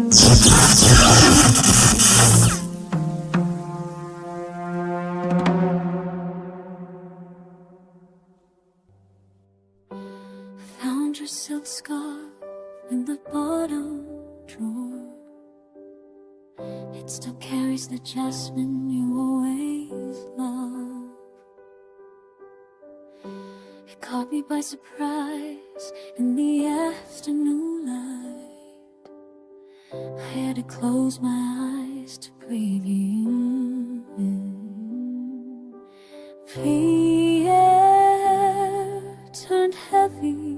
Found your silk scarf in the bottom drawer. It still carries the jasmine you always loved. It caught me by surprise in the afternoon light. I had to close my eyes to breathe you in. The air turned heavy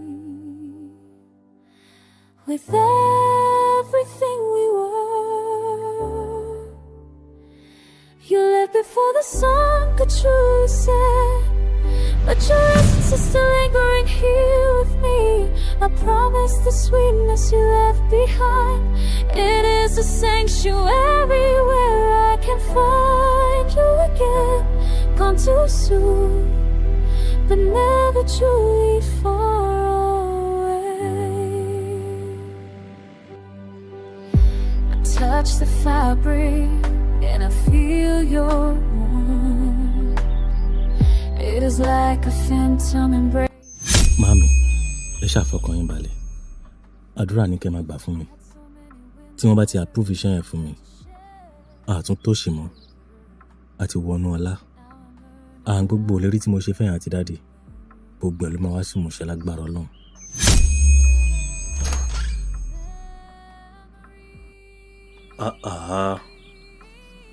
with everything we were. You left before the sun could truly set, but your essence is still lingering here with me. I promise the sweetness you left behind, it is a sanctuary where I can find you again. Gone too soon, but never truly far away. I touch the fabric and I feel your warmth. It is like a phantom embrace. Mami, ẹ ṣàfọkàn yín balẹ̀. Àdúrà ní kẹ́ máa gbà fún mi. Tí wọ́n bá ti approve iṣẹ́ yẹn fún mi, àtún tó ṣì mọ́. Àti wọnú ọlá. Àwọn gbogbo ìlérí tí mo ṣe fẹ́yàn àti dáàdì, gbogbo ẹ̀ ló máa wá sí ìmúṣẹ lágbára Ọlọ́run.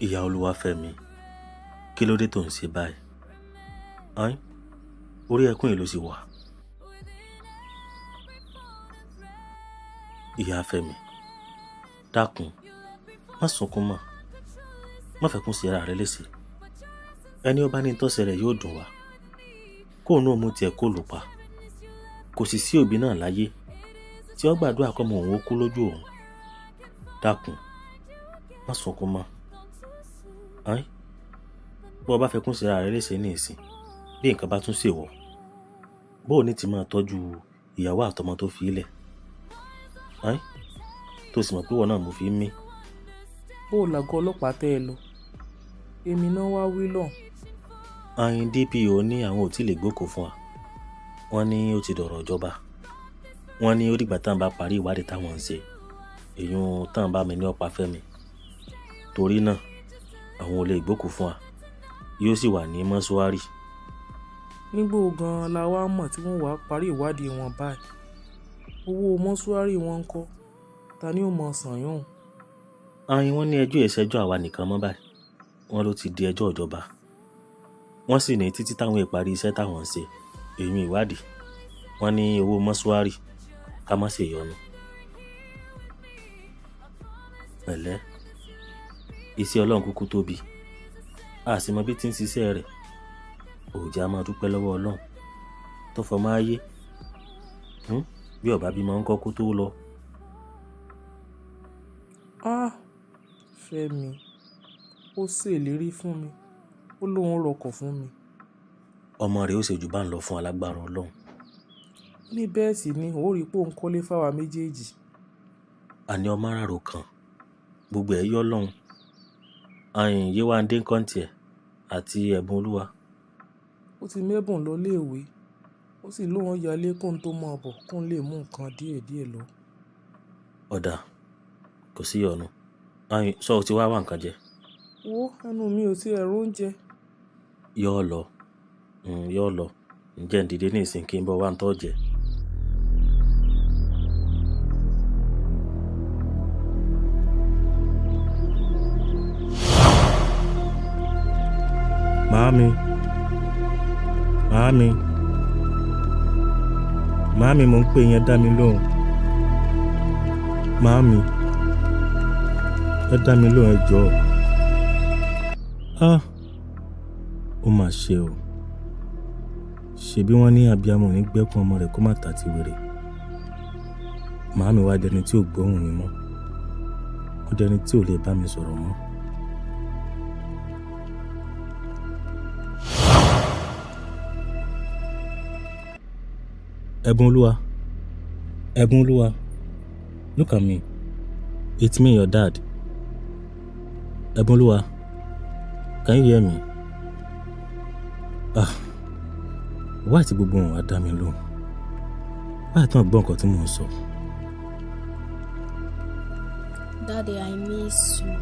Ìyá Olúwafẹ́mi, kí ló dé tó ń ṣe báyìí? Orí ẹkún yìí ló sì wà. Ìyá Fẹ́mi, dákun, má sunkún mọ́. Má fẹkún sí ara rẹ léṣe. Ẹni ó bá ní tọ́sẹ̀ rẹ̀ yóò dùn wá. Kóun náà mú tiẹ̀ kó lù pa. Kò sì sí òbí náà láyé tí ó gbàdúrà kọ́mọ òun ó kú lójú òun. Dákun, má sunkún mọ́. Bó o bá fẹkún sí ara rẹ léṣe ní ìsìn, bí nǹkan bá tún ṣèwọ, bó o ní ti máa tọ́jú ìyàwó àtọmọ tó fi ilẹ̀. Tó sì mọ̀ pé wọn náà mo fi ń mí. Bó o làgọ́ ọlọ́pàá tẹ́ ẹ lọ, èmi náà wá wí lọ. DPO ní àwọn ò tí lè gbókò fún wa. Wọ́n ní ó ti dọ̀rọ̀ ìjọba. Wọ́n ní ó dìgbà táwọn bá parí ìwádìí táwọn ń ṣe. Èyún táwọn bá mi ní ọ̀pá Fẹ́mi. Torí náà, àwọn ò lè gbókò fún wa. Yóò sì wà ní mọ́ṣúárì. Nígbò gan-an la wá mọ̀ tí wọ́n wá parí ìwádìí wọn báyìí. Owó mọ́ṣúárì wọn ń kọ́, ta ni ó mọ̀ sàn yóò? Wọ́n ní ẹjọ́ ìṣẹ́jọ́ àwa nìkan mọ́ báyìí. Wọ́n ló ti di ẹjọ́ ìjọba. Wọ́n sì ní títí táwọn ìparí iṣẹ́ táwọn ń ṣe, èyí ìwádìí. Wọ́n ní owó mọ́ṣúárì ká má ṣe yọnu. Pẹ̀lẹ́, iṣẹ́ Ọlọ́run kúkú tóbi. A sì mọ bí tí ń ṣiṣẹ́ rẹ̀. Òòjà máa dúpẹ́ lọ́wọ́ Ọlọ́run tó fọmọ ayé. Bí ọba bímọ ń kọ́ kó tó lọ. Fẹ́mi, ó ṣèlérí fún mi, ó lóun rọkọ̀ fún mi. Ọmọ rẹ̀ ó ṣe jù bá ń lọ fún alágbára Ọlọ́run. Ní bẹ́ẹ̀ sì ni ó rí pé òun kọ́lé fáwa méjèèjì. Àní ọmọ aráàrò kan, gbogbo ẹ̀ yọ́ lọ́hùn. Yéwándé kọ́ńtì ẹ̀ àti ẹ̀bùn Olúwa. Ó ti mẹ́bùn lọ léèwé, ó sì lóun yálé kóun tó máa bọ̀ kóun lè mú nǹkan díẹ̀díẹ̀ lọ. Ọ̀dà, kò sí ọ̀nà. Sọ ti wá wá nǹkan jẹ. Wo ẹnu mi ò sí ẹ̀rọ oúnjẹ. Yọ́ lọ. Ǹjẹ́ ń dìde ní ìsìn kí n bọ̀ wá ń tọ́ jẹ. Màámi, mo ń pè yín, dá mi lóhùn. Màámi, ẹ dá mi lóhùn, ẹ jọ̀ọ́. Ó mà ṣe o. Ṣebí wọ́n ní abiyamọ ní gbẹ́kún ọmọ rẹ̀ kó má tà ti wèrè. Màámi wá dẹni tí ò gbóhùn mi mọ́. Ó dẹni tí ò lè bá mi sọ̀rọ̀ mọ́. Ẹ̀bùn Olúwa, look at me. It's me, your dad. Eboluwa, can you hear me? Why ti gbogbo wọn wá dá mi lóhùn? Why tán gbọ́ nǹkan tí mò ń sọ? Daddy, I miss you.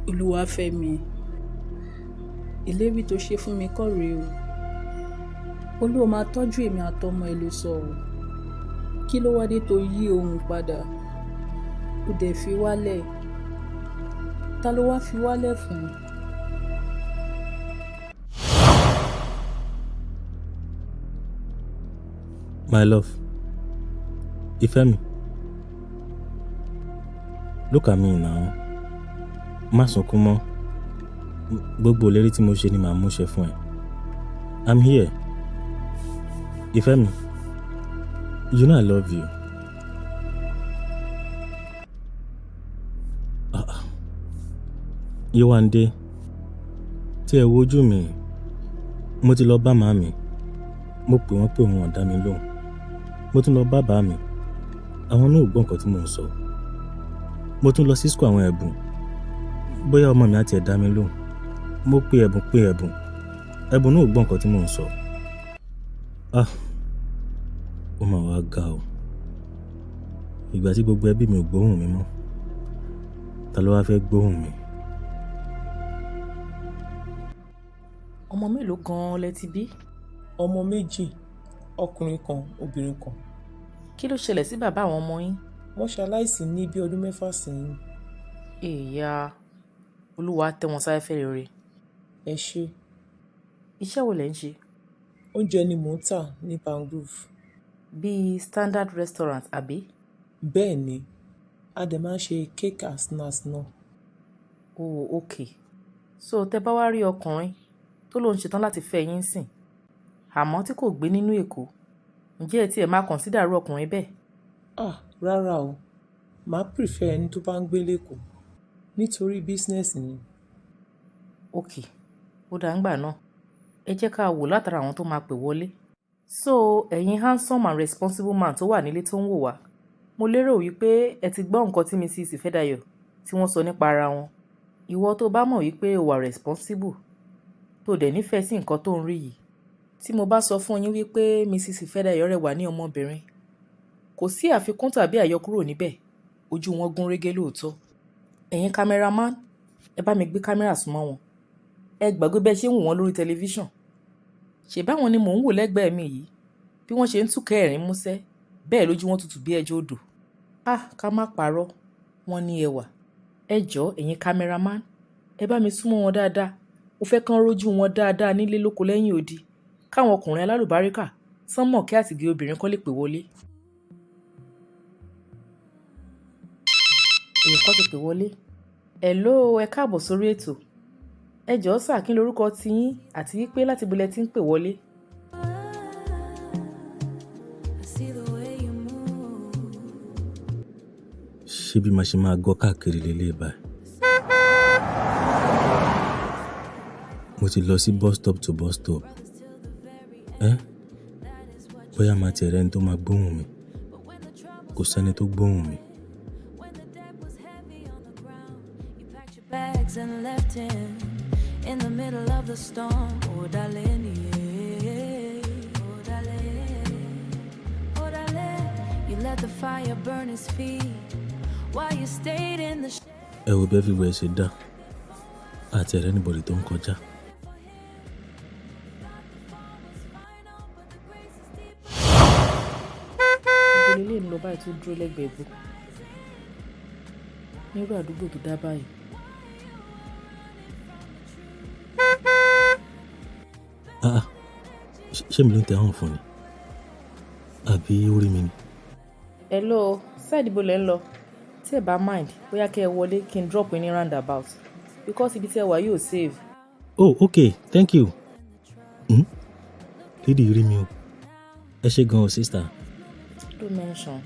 Olúwafẹ́mi, ìlérí tó ṣe fún mi kọ́ rèé o. Olúwa máa tọ́jú èmi àtọmọ ẹ ló sọ o. Kí ló wá dé tó yí ohun padà? Ó dẹ̀ fi wálẹ̀. Ta ló wá fi wálẹ̀ fún? My love, Ifemi, look at me now. Má sunkún mọ́. Gbogbo ìlérí tí mo ṣe ni màá múṣẹ fún ẹ. I'm here. Ifemi, you know I love you. Yewande, tí ẹ wojú mi, mo ti lọ bá màmí. Mo pè wọ́n pé wọn ò dá mi lóhùn. Mo tún lọ bá bàbá mi. Àwọn náà ò gbọ́ nǹkan tí mò ń sọ. Mo tún lọ sí school àwọn ẹ̀bùn. Bóyá ọmọ mi á tiẹ̀ dá mi lóhùn. Mo pe ẹ̀bùn. Ẹ̀bùn náà ò gbọ́ nǹkan tí mò ń sọ. Ó mà wá ga o. Ìgbà tí gbogbo ẹbí mi ò gbóhùn mi mọ́. Ta ló wá fẹ́ gbóhùn mi? Ọmọ mélòó gan-an lẹ ti bí? Ọmọ 2, ọkùnrin kan, obìnrin kan. Kí ló ṣẹlẹ̀ sí bàbá àwọn ọmọ yín? Wọ́n ṣaláìsí ní bí ọdún 6 sẹ́yìn. Èèyà, Olúwa tẹ́ wọn sáfẹ́fẹ́ rere. Ẹ ṣé. Iṣẹ́ wo lẹ ń ṣe? Oúnjẹ ni mò ń tà ní Pangrove. Bíi standard restaurant àbí? Bẹ́ẹ̀ ni, a dẹ̀ máa ń ṣe cake and snacks náà. Oh, okay. So tẹ́ bá wá rí ọkùnrin tó lóun ṣetán láti fẹ́ yín sìn, àmọ́ tí kò gbé nínú Èkó, ǹjẹ́ ẹ tiẹ̀ máa consider irú ọkùnrin bẹ́ẹ̀? Rárá o. Màá prefer ẹni tó bá ń gbé l'Ékòó nítorí business ni. Okay, ó dá ń gbà náà. Ẹ jẹ́ ká wò látara àwọn tó máa pè wọlé. So ẹ̀yin handsome and responsible man tó wà nílé tó ń wò wá, mo lérò wípé ẹ ti gbọ́ nǹkan tí Mrs. Ifẹ́dayọ̀ tí wọ́n sọ nípa ara wọn. Ìwọ tó bá mọ̀ wípé o wà responsible tó dẹ̀ nífẹ̀ẹ́ sí nǹkan tó ń rí yìí, tí mo bá sọ fún yín wípé Mrs. Ifẹ́dayọ̀ rẹwà ní ọmọbìnrin, kò sí àfikún tàbí àyọkúrò níbẹ̀, ojú wọn gún régé lóòótọ́. Ẹ̀yin cameraman, ẹ bá mi gbé kámẹ́rà súnmọ́ wọn. Ẹ gbàgbé bẹ́ẹ̀ ṣe ń wò wọ́n lórí tẹlifíṣàn. Ṣèbáwọn ni mò ń wò lẹ́gbẹ̀ẹ́ mi yìí, bí wọ́n ṣe ń túkẹ́ ẹ̀rín músẹ́, bẹ́ẹ̀ lójú wọn tutù bí ẹja odò. Ká má parọ́, wọ́n ní ẹwà. Ẹ jọ̀ọ́ ẹ̀yin cameraman, ẹ bá mi súnmọ́ wọn dáadáa. Mo fẹ́ kán rójú wọn dáadáa nílé lóko lẹ́yìn odi, káwọn ọkùnrin alálùbáríkà sánmọ̀ kí àtìgé obìnrin kan lè pè wọlé. Èèyàn kan ti pè wọlé. Hello, ẹ káàbọ̀ sórí ètò. Ẹ jọ̀ọ́ sà, kí lorúkọ tiyín àti wípé láti ibo lẹ ti ń pè wọlé? Ṣé bí màá ṣe máa gọ́ káàkiri lélẹ̀ báyìí? Mo ti lọ sí bus stop to bus stop. Bóyá máa tiẹ̀ rẹ́ni tó máa gbóhùn mi. Kò sẹ́ni tó gbóhùn mi. Bags and left him in the middle of the storm. Oh, darling, yeah. Oh, darling. Oh, darling. You let the fire burn his feet while you stayed in the Ẹ wo bí everywhere ṣe dá. Àti ẹ̀rẹ́ anybody tó ń kọjá. Ìgbélé lè ń lọ báyìí tó dúró lẹ́gbẹ̀ẹ́ bò. Nírú àdúgbò tó dá báyìí. Ṣé mi ló ń tẹ hàn fún ni? Àbí orí mi ni? Hello, side ibo lẹ ń lọ? Tí ẹ bá mind, bóyá kẹ́ ẹ wọlé kí n drop ní roundabout because ibi tí ẹ wà yóò save. Oh, okay, thank you. Lady rí mi o. Ẹ ṣé gan o, sister. Don't mention.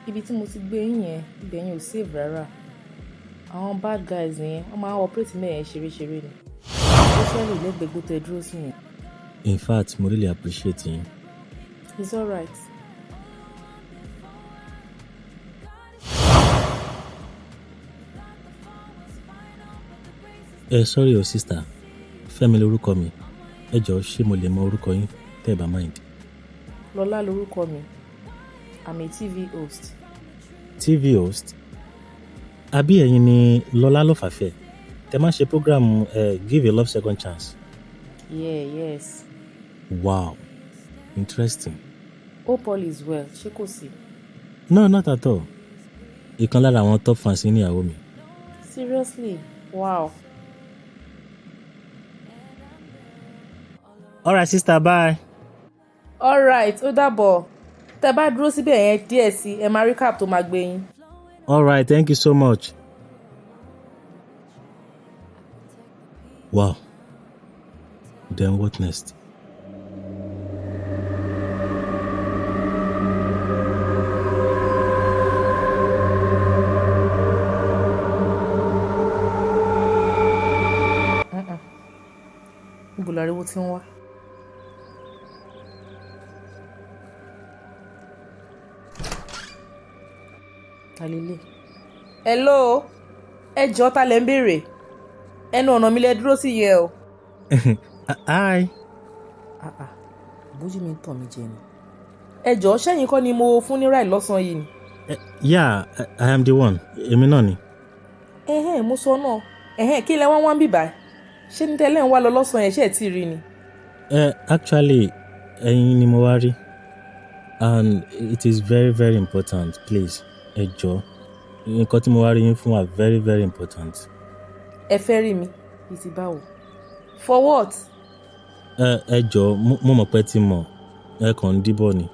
Ibi tí mo ti gbé yín yẹn, ibẹ̀ yẹn ò save rárá. Àwọn bad guys yẹn, wọ́n máa ń operate mẹ́yẹn ṣeréṣeré ni. Especially lẹ́gbẹ̀ẹ́ gbótẹ́ dúró sí yẹn. In fact, mo really appreciate yín. It's alright. Sorry o sister. Fẹ́mi lorúkọ mi. Ẹ jọ̀ọ́ ṣé mo lè mọ orúkọ yín tẹ́ ẹ bá mind. Lola lorúkọ mi. I'm a TV host. TV host? Àbí ẹ̀yin ni Lola Lọ́fàfẹ́? Tẹ́ máa ṣe program Give a Love Second Chance. Yes. Wow, interesting. Hope all is well. Ṣé kò sí? No, not at all. Ìkan lára àwọn top fans ní ìyàwó mi. Seriously? Wow. Alright sister, bye. Alright, ó dàbọ̀. Tẹ́ bá dúró síbẹ̀ yẹn díẹ̀ sí, ẹ máa recap tó máa gbé yín. Alright, thank you so much. Wow. Then what next? Níbo lariwo tí ń wá? Ta lélẹ̀? Hello? Ẹ jọ̀ọ́ ta lẹ ń béèrè? Ẹnu ọ̀nà mi lẹ dúró sí yẹ o. Hi. Bójú mi ń tàn mí jẹ ni. Ẹ jọ̀ọ́ ṣẹ́yìn kọ́ ni mo fún ní ráì lọ́sàn-án yìí ni. Yeah, I am the one. Èmi náà ni. Mo sọ náà. Kí lẹ wá ń bíbá? Ṣé ní tẹ́lẹ̀ ń wá lọ lọ́sàn-án yẹn ṣe ẹ̀ tí ì rí ni? Actually, ẹ̀yin ni mo wá rí. And it is very, very important, please. Ẹ jọ̀ọ́. Nǹkan tí mo wá rí yín fún wa very, very important. Ẹ fẹ́ rí mi? Ìtì báwo? For what? Ẹ jọ̀ọ́, mo mọ̀ pé tí mọ̀, ẹ kàn ń díbọ̀ ni.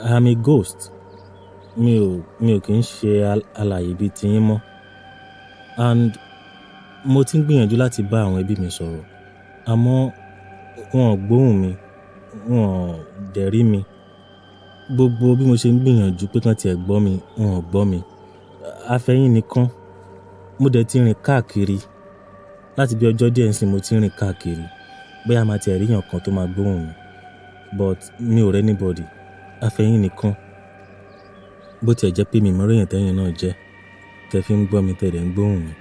I am a ghost. Mi ò kì í ṣe alààyè bíi tiyín mọ́. And mo ti ń gbìyànjú láti bá àwọn ẹbí mi sọ̀rọ̀. Àmọ́ wọn ò gbóhùn mi, wọn ò dẹ̀ rí mi. Gbogbo bí mo ṣe ń gbìyànjú pé kán tiẹ̀ gbọ́ mi, wọn ò gbọ́ mi. Àfẹ́yìn nìkan. Mo dẹ̀ ti rìn káàkiri. Láti bí ọjọ́ díẹ̀ ńsìn mo ti rìn káàkiri. Bóyá máa tiẹ̀ ríyàn kan tó máa gbóhùn mi. But mi ò rẹ́ anybody. Àfẹ́yìn nìkan. Bó tiẹ̀ jẹ́ pé mi mọ̀ ríyàn tẹ́yìn náà jẹ́. Tẹ́ fi ń gbọ́ mi tẹ́ dẹ̀ ń gbóhùn mi.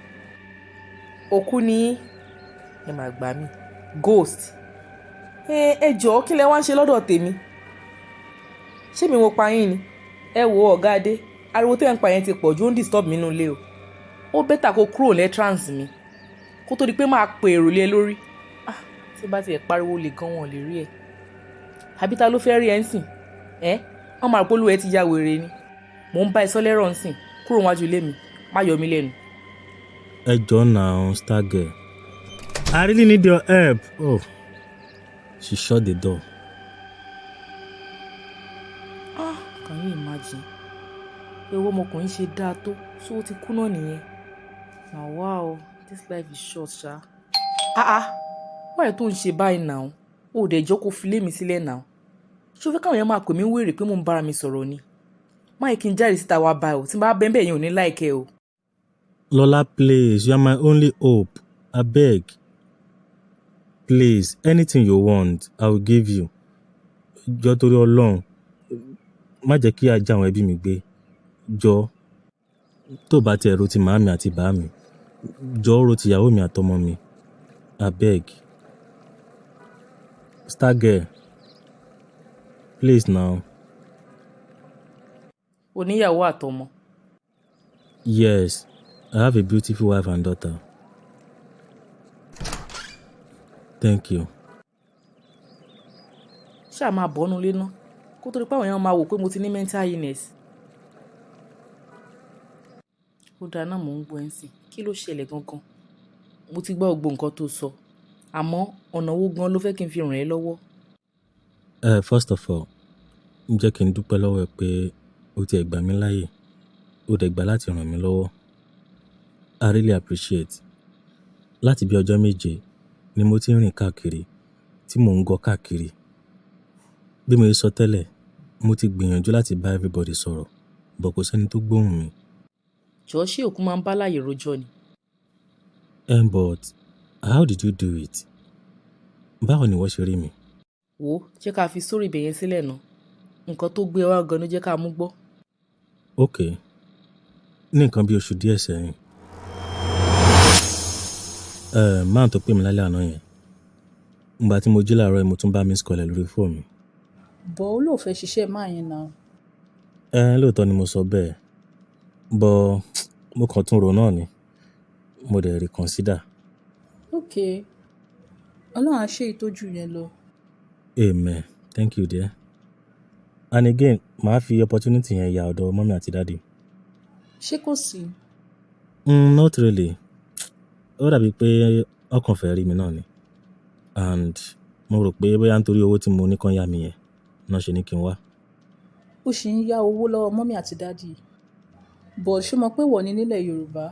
Òkú ni ẹ máa gbà mí. Ghost. Ẹ jọ̀ọ́ kí lẹ wá ń ṣe lọ́dọ̀ tèmi? Ṣé mi mo pa yín ni? Ẹ wo ọ̀gá Adé. Ariwo tẹ́ ń pa yẹn ti pọ̀ jù ó ń disturb mi nínú ilé o. Ó bẹ́tà kó kúrò lẹ́trans mi. Kó tó di pé máa pe èrò lé lórí. Tí bá tiẹ̀ pariwo lè gan wọn lè rí ẹ. Àbí ta ló fẹ́ rí ẹ ń sìn? Wọ́n máa polówó ẹ ti ya wèrè ni. Mò ń bá ẹ sọ lẹ́rọ̀ ń sìn. Kúrò wájú ilé mi. Má yọ mí lẹ́nu. Ẹ jọ̀ọ́ now, star girl. I really need your help. Oh, she shut the door. Can you imagine? Ewo ọmọkùnrin ṣe dáa tó, so ó ti kú náà nìyẹn. Now wow, this life is short ṣá. Why tó ń ṣe báyìí now? Ó dẹ̀ jọ́ kó fi lé mi sílẹ̀ now. Ṣé o fẹ́ káwọn èèyàn máa pè mí wèrè pé mò ń bára mi sọ̀rọ̀ ni? Má yẹ kí n jáde síta wá báyìí o, tí n bá bẹ́ẹ̀ yẹn ò ní láìkẹ́ o. Lola, please, you are my only hope. I beg. Please, anything you want, I will give you. Jọ̀ọ́ torí Ọlọ́run, má jẹ́ kí ajá àwọn ẹbí mi gbé. Jọ̀ọ́, tó bá tiẹ̀ ro ti màámi àti bàámi, jọ̀ọ́ ro ti ìyàwó mi àtọmọ mi. I beg. Star girl, please now. Oníyàwó àtọmọ. Yes, I have a beautiful wife and daughter. Thank you. Ṣáà máa bọ́nú lé ná. Kó tó di pé àwọn èèyàn máa wò pé mo ti ní mental illness. Ó dáná mò ń gbọ́ ẹ́ sìn. Kí ló ṣẹlẹ̀ gangan? Mo ti gbọ́ gbogbo nǹkan tó sọ. Àmọ́ ọ̀nà owó gan ló fẹ́ kí n fi ràn ẹ́ lọ́wọ́. First of all, jẹ́ kí n dúpẹ́ lọ́wọ́ ẹ pé o ti ẹ̀ gbà mí láyè. O dẹ̀ gbà láti ràn mí lọ́wọ́. I really appreciate. Láti bí ọjọ́ méje ni mo ti ń rìn káàkiri, tí mò ń gọ káàkiri. Bí mo ṣe sọ tẹ́lẹ̀, mo ti gbìyànjú láti bá everybody sọ̀rọ̀, but kò sẹ́ni tó gbóhùn mi. Jọ̀ọ́ ṣé òkú máa ń bá láàyè rojọ́ ni? But how did you do it? Báwo ni wọ́n ṣe rí mi? Wò ó, jẹ́ ká fi sórí ibẹ̀ yẹn sílẹ̀ náà. Nǹkan tó gbé wá gan-an ló jẹ́ ká mú gbọ́. Ok, ní nǹkan bí oṣù díẹ̀ sẹ́yìn. Máà tó pè mí lálẹ́ àná yẹn. Ìgbà tí mo jí láàárọ̀ yìí mo tún bá miss call ẹ̀ lórí fóònù mi. bọ̀ ó lóò fẹ́ ṣiṣẹ́ máa yẹn náà. Lóòótọ́ ni mo sọ bẹ́ẹ̀. Bọ́ mo kàn tún rò náà ni. Mo dẹ̀ reconsider. ok ọlọ́run á ṣe ìtọ́jú yẹn lọ. Amen. Thank you dear. And again, màá fi opportunity yẹn ya ọ̀dọ̀ mọ́mí àti dáàdì. ṣé kò sí. Not really. Ó dàbí pé ọkàn fẹ́ rí mi náà ni. And mo rò pé bóyá nítorí owó tí mo ní kàn yá mi yẹn náà ṣe ní kí n wá. ó ṣì ń yá owó lọ́wọ́ mọ́mí àti dádì. bọ̀ ṣé mo pé wọ̀ ní nílẹ̀ yorùbá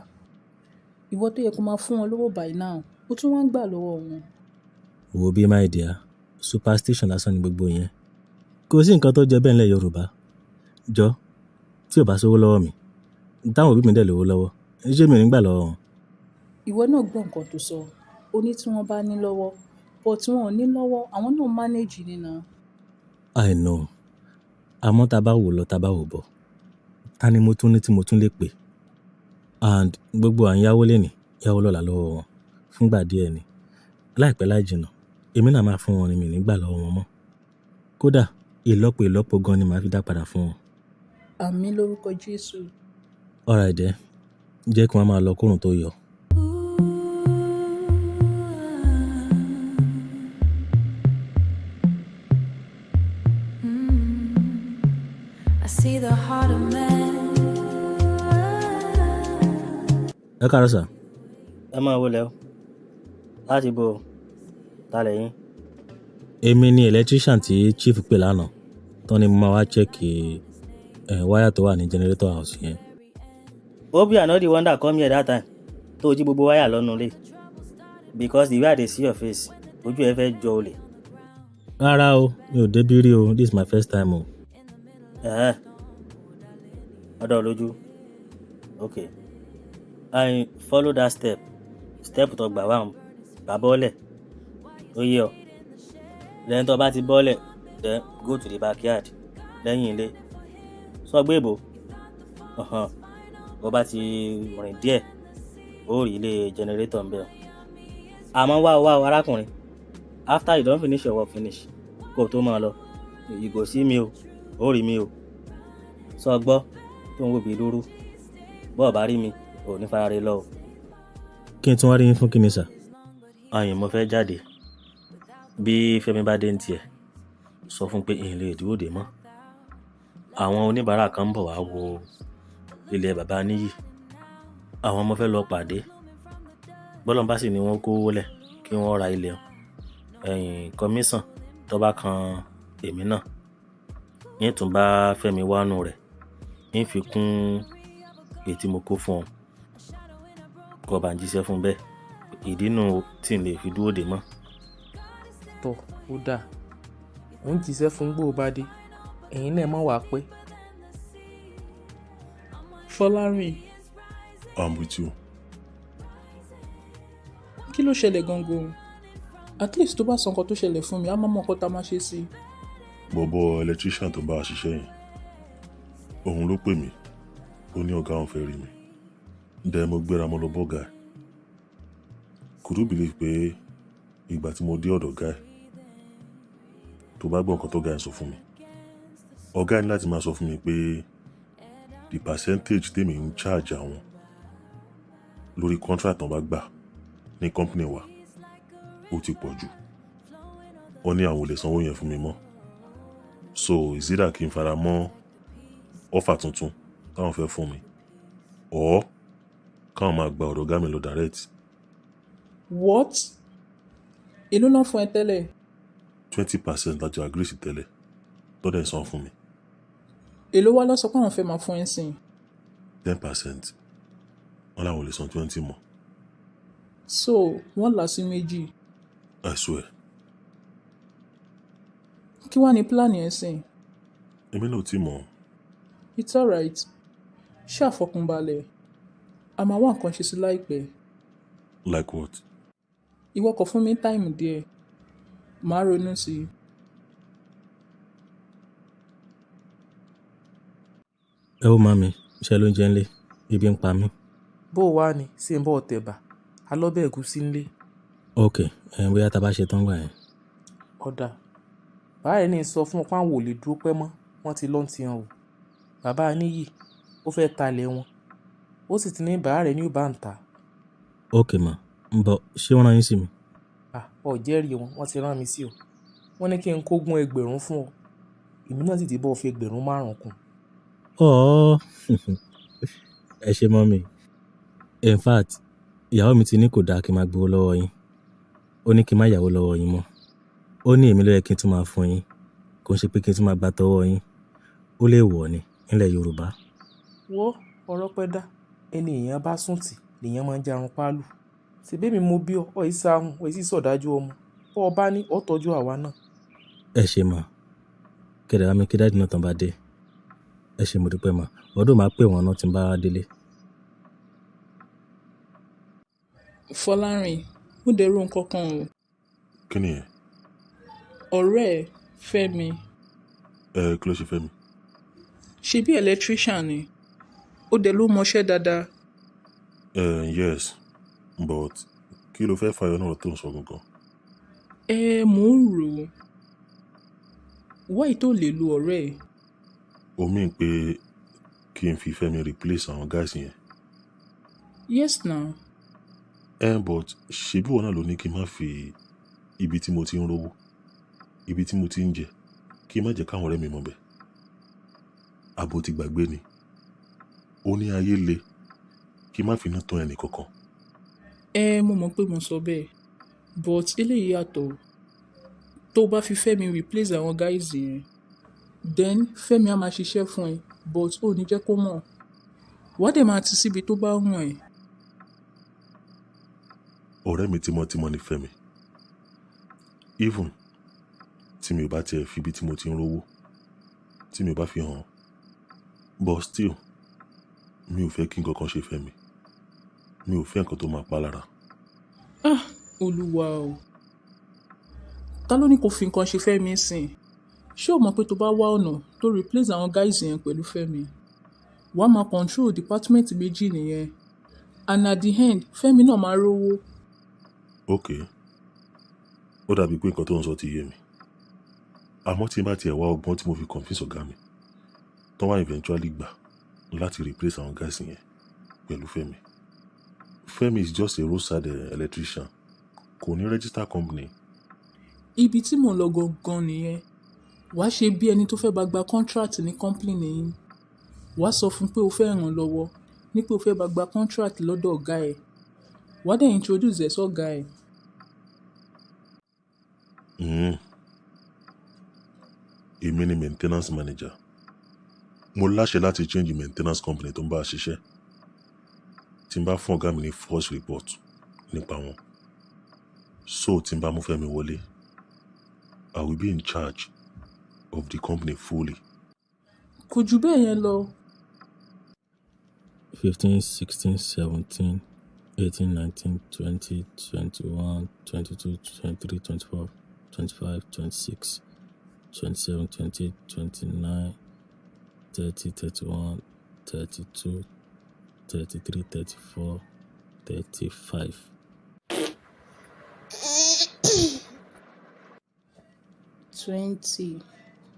ìwọ tó yẹ kó máa fún wọn lówó by now ó tún wá ń gbà lọ́wọ́ wọn. Wo bí my dear, superstition lásán ni gbogbo yẹn. Kò sí nǹkan tó jẹ bẹ́ẹ̀ nílẹ̀ Yorùbá. Jọ, tí ò bá sówó lọ́wọ́ mi, táwọn òbí mi dẹ̀ lówó lọ́wọ́, ṣé mi ò ní gbà lọ́wọ́ wọn? ìwọ náà gbọ́ nǹkan tó sọ ó ní tí wọ́n bá ní lọ́wọ́ bọ̀ tí wọ́n ò ní lọ́wọ́ àwọn náà manage nínú. I know. Àmọ́ tá a bá wò lọ tá a bá wò bọ̀, ta ni mo tún ní tí mo tún lè pè? And gbogbo à ń yáwó lénìí, yáwó lọ́la lọ́wọ́ wọn fúngbà díẹ̀ ni. Láìpẹ́ láì jìnnà, èmi náà máa fún wọn ni mi ní gbà lọ́wọ́ wọn mọ́. Kódà ìlọ́po gan ni màá fi dá padà fún wọn. àmín lórúkọ jésù. Alright then, jẹ́ kí wọ́n máa lọ kórùn tó yọ. I see the heart of man. Ẹ káàárọ̀ sà. Ẹ máa wọlé o. Láti bo ta lẹ́yìn. Èmi ni electrician tí chief pè lánàá. Tọ́ ni mo máa wá chẹ́ẹ̀kì wáyà tó wà ní generator house yẹn. Hope you are not the one that come here that time. Tó jí gbogbo wáyà lọ́nu lé. Because the way I dey see your face, ojú ẹ fẹ́ jọ olè. Rárá o, mi ò débí rí o. This is my first time o. Ọ̀dọ̀ lójú. Okay. I follow that step. Step tó gbà wá gbà bọ́ọ̀lẹ̀. Ó yé ọ. Lẹ́yìn tó bá ti bọ́ọ̀lẹ̀, then go to the backyard. Lẹ́yìn ilé. Sọ gbé ìbò. Bó bá ti rìn díẹ̀, ó rí ilé generator ń bẹ̀. Àmọ́ wá arákùnrin. After you don finish your work finish, kó tó máa lọ. You go see me o. Ó rí mi o. Sọ gbọ́ tó ń wò bí lóru. Bọ́ọ̀ bá rí mi, ò ní fara rẹ lọ o. Kí n tún wá rí yín fún kíni sà? Àyìn mo fẹ́ jáde. Bí Fẹ́mi bá dé ní tiẹ̀, sọ fún pé ìhìn lè dúró dè mọ́. Àwọn oníbàárà kan ń bọ̀ wá wo ilẹ̀ bàbá níyì. Àwọn ọmọ fẹ́ lọ pàdé. Bọ́lọ́n bá sì ni wọ́n kó wọlé kí wọ́n ra ilẹ̀. Kọmíṣàn tó bá kan èmi náà. Yín tún bá Fẹ́mi wánú rẹ̀. Yín fi kún èyí tí mo kó fún ọ. Kó bá ń jíṣẹ́ fún bẹ́ẹ̀. Ìdínú tí n lè fi dúró dè mọ́. Tọ́ ó dáa. Ó ń jíṣẹ́ fún gbó bá dé. Ẹ̀yin náà mọ̀ wá pé. Folarin. I'm with you. kí ló ṣẹlẹ̀ gangan? at least tó bá sọ nǹkan tó ṣẹlẹ̀ fún mi á má mọ nǹkan tá a máa ṣe sí i. Bọ̀bọ̀ electrician tó bá a ṣiṣẹ́ yẹn. Òun ló pè mí. Ó ní ọ̀gá òun fẹ́ rí mi. Dẹ̀ mo gbéra mo lọ bọ́gà ẹ̀. Could you believe pé ìgbà tí mo dé ọ̀dọ̀ ọ̀gá ẹ̀ tó bá gbọ́ nǹkan tó ọ̀gá ẹ̀ sọ fún mi. Ọ̀gá ẹ̀ ní láti máa sọ fún mi pé the percentage tèmi ń charge àwọn lórí contract tán bá gbà ní company wa ó ti pọ̀ jù. Wọ́n ní àwọn ò lè sanwó yẹn fún mi mọ́. So is either kí n fara mọ́ offer tuntun táwọn fẹ́ fún mi or káwọn máa gba ọ̀dọ̀ ọ̀gá mi lọ direct. what? èló ló ń fún ẹ tẹ́lẹ̀? 20% lájọ agree sí tẹ́lẹ̀ tó dẹ̀ san fún mi. èló wá ló sọ pé àwọn fẹ́ máa fún ẹ sìn? 10%. Wọ́n láwọn ò lè san 20 mọ́. so wọ́n là sí méjì. I swear. kí wàá ní plan yẹn sìn? Èmi náà ò tí mọ̀. it's alright. ṣé àfọkànbalẹ̀ a máa wá nǹkan ṣe sí láìpẹ́. Like what? ìwọ kò fún mi táìmù díẹ̀ màá ronú sí i. Ẹ wo màmí, iṣẹ́ ló ń jẹ́ ńlé, ebi ń pa mí. bó o wá ní sí ń bọ̀ tẹ̀bà alọ́bẹ̀ ẹ̀gúsí ńlé. Ok, bóyá tá a bá ṣe tán gbà yẹn. ọ̀dà báyìí ní sọ fún ọ pé àwọn ò lè dúró pẹ́ mọ́ wọ́n ti lọ́n ti hàn o. bàbá níyì ó fẹ́ talẹ̀ wọn ó sì ti ní bàá rẹ̀ ní ò bá ń ta. Ok mà, ń bọ̀ ṣé wọ́n rán yín sí mi? ọ̀jẹ́rìí wọ́n ti rán mi sí o. wọ́n ní kí n kógún ẹgbẹ̀rún fún ọ èmi náà sì ti bọ́ fi ẹgbẹ̀rún 5 kún. Ọ̀ọ́ ẹ ṣe mọ́mì. In fact, ìyàwó mi ti ní kò dáa kí n máa gbowó lọ́wọ́ yín. Ó ní kí n má yàwó lọ́wọ́ yín mọ́. Ó ní èmi ló yẹ kí n tún máa fún yín, kò ń ṣe pé kí n tún máa gbà tọwọ́ yín. Ó lè wọ̀ ni nílẹ̀ Yorùbá. wo ọ̀rọ̀ pẹ́ dá ẹni èèyàn bá sùn tì lèèyàn máa ń jarun páálù. ṣèbémi mo bí ọ yìí sáhùn ọ yìí sọ̀dájú ọmọ bọ́ ọ bá ní ọ tọ́jú àwa náà. Ẹ ṣe mà, kẹ̀dẹ̀ bá mi kí dáàdì náà tán bá dé. Ẹ ṣe mo dúpẹ́ mà, ọdún máa pè wọ́n náà tí ń bá délé. Fọlárin, mo dẹ̀rù nǹkan kan o. Kí ni ẹ̀? ọ̀rẹ́ ẹ̀ Fẹ́mi Kí ló ṣe fẹ́ mi? ṣe bí electrician ni ó dẹ̀ ló mọṣẹ́ dáadáa. Yes, but kí ló fẹ́ fàyọ náà tó ń sọ gangan? Mò ń rò ó wáyé tó lè lo ọ̀rẹ́ ẹ̀. Ó mean pé kí n fi Fẹ́mi replace àwọn guys yẹn? Yes now. But ṣebí wọn náà ló ní kí n má fi ibi tí mo ti ń rówó, ibi tí mo ti ń jẹ, kí n má jẹ́ káwọn ọ̀rẹ́ mi mọ̀ bẹ́ẹ̀. Àbò ti gbàgbé ni. Ó ní ayé le, kí n má fi iná tán ẹnì kankan. Mo mọ̀ pé mo sọ bẹ́ẹ̀ but eléyìí yàtọ̀. tó bá fi Fẹ́mi replace àwọn guys yẹn then Fẹ́mi á máa ṣiṣẹ́ fún ẹ but ó ní jẹ́ kó mọ̀ wá dẹ̀ máa ti síbi tó bá wùn ẹ́. Ọ̀rẹ́ mi tímọ́tímọ́ ni Fẹ́mi. Even tí mi ò bá tiẹ̀ fi ibi tí mo ti ń rówó, tí mi ò bá fi hàn, but still mi ò fẹ́ kí nǹkan kan ṣe Fẹ́mi. Mi ò fẹ́ nǹkan tó máa pa lára. Olúwa o ta ló ní kó fi nǹkan ṣe Fẹ́mi sìn? ṣé o mọ̀ pé tó bá wá ọ̀nà tó replace àwọn guys yẹn pẹ̀lú Fẹ́mi wàá máa control department méjì nìyẹn and at the end Fẹ́mi náà máa rówó. Ok, ó dàbí pé nǹkan tó ń sọ ti yé mi. Àmọ́ tí n bá tiẹ̀ wá ọgbọ́n tí mo fi convince ọ̀gá mi tó wá eventually gbà láti replace àwọn guys yẹn pẹ̀lú Fẹ́mi. Fẹ́mi is just a roadside electrician, kò ní register company. Ibi tí mò ń lọ gangan nìyẹn wàá ṣe bí ẹni tó fẹ́ bá gba contract ní company nìyí wàá sọ fún pé o fẹ́ ràn lọ́wọ́ ní pé o fẹ́ bá gba contract lọ́dọ̀ ọ̀gá ẹ̀ wàá dẹ̀ introduce ẹ̀ sọ́gá ẹ̀. Èmi ni maintenance manager. Mo láṣẹ láti change maintenance company tó ń bá a ṣiṣẹ́ tí n bá fún ọ̀gá mi ní false report nípa wọn. So tí n bá mú Fẹ́mi wọlé, I will be in charge of the company fully. Kò jù bẹ́ẹ̀ yẹn lọ. 15, 16, 17, 18, 19, 20, 21, 22, 23, 24, 25, 26, 27, 28, 29, 30, 31, 32, 33, 34, 35. $20,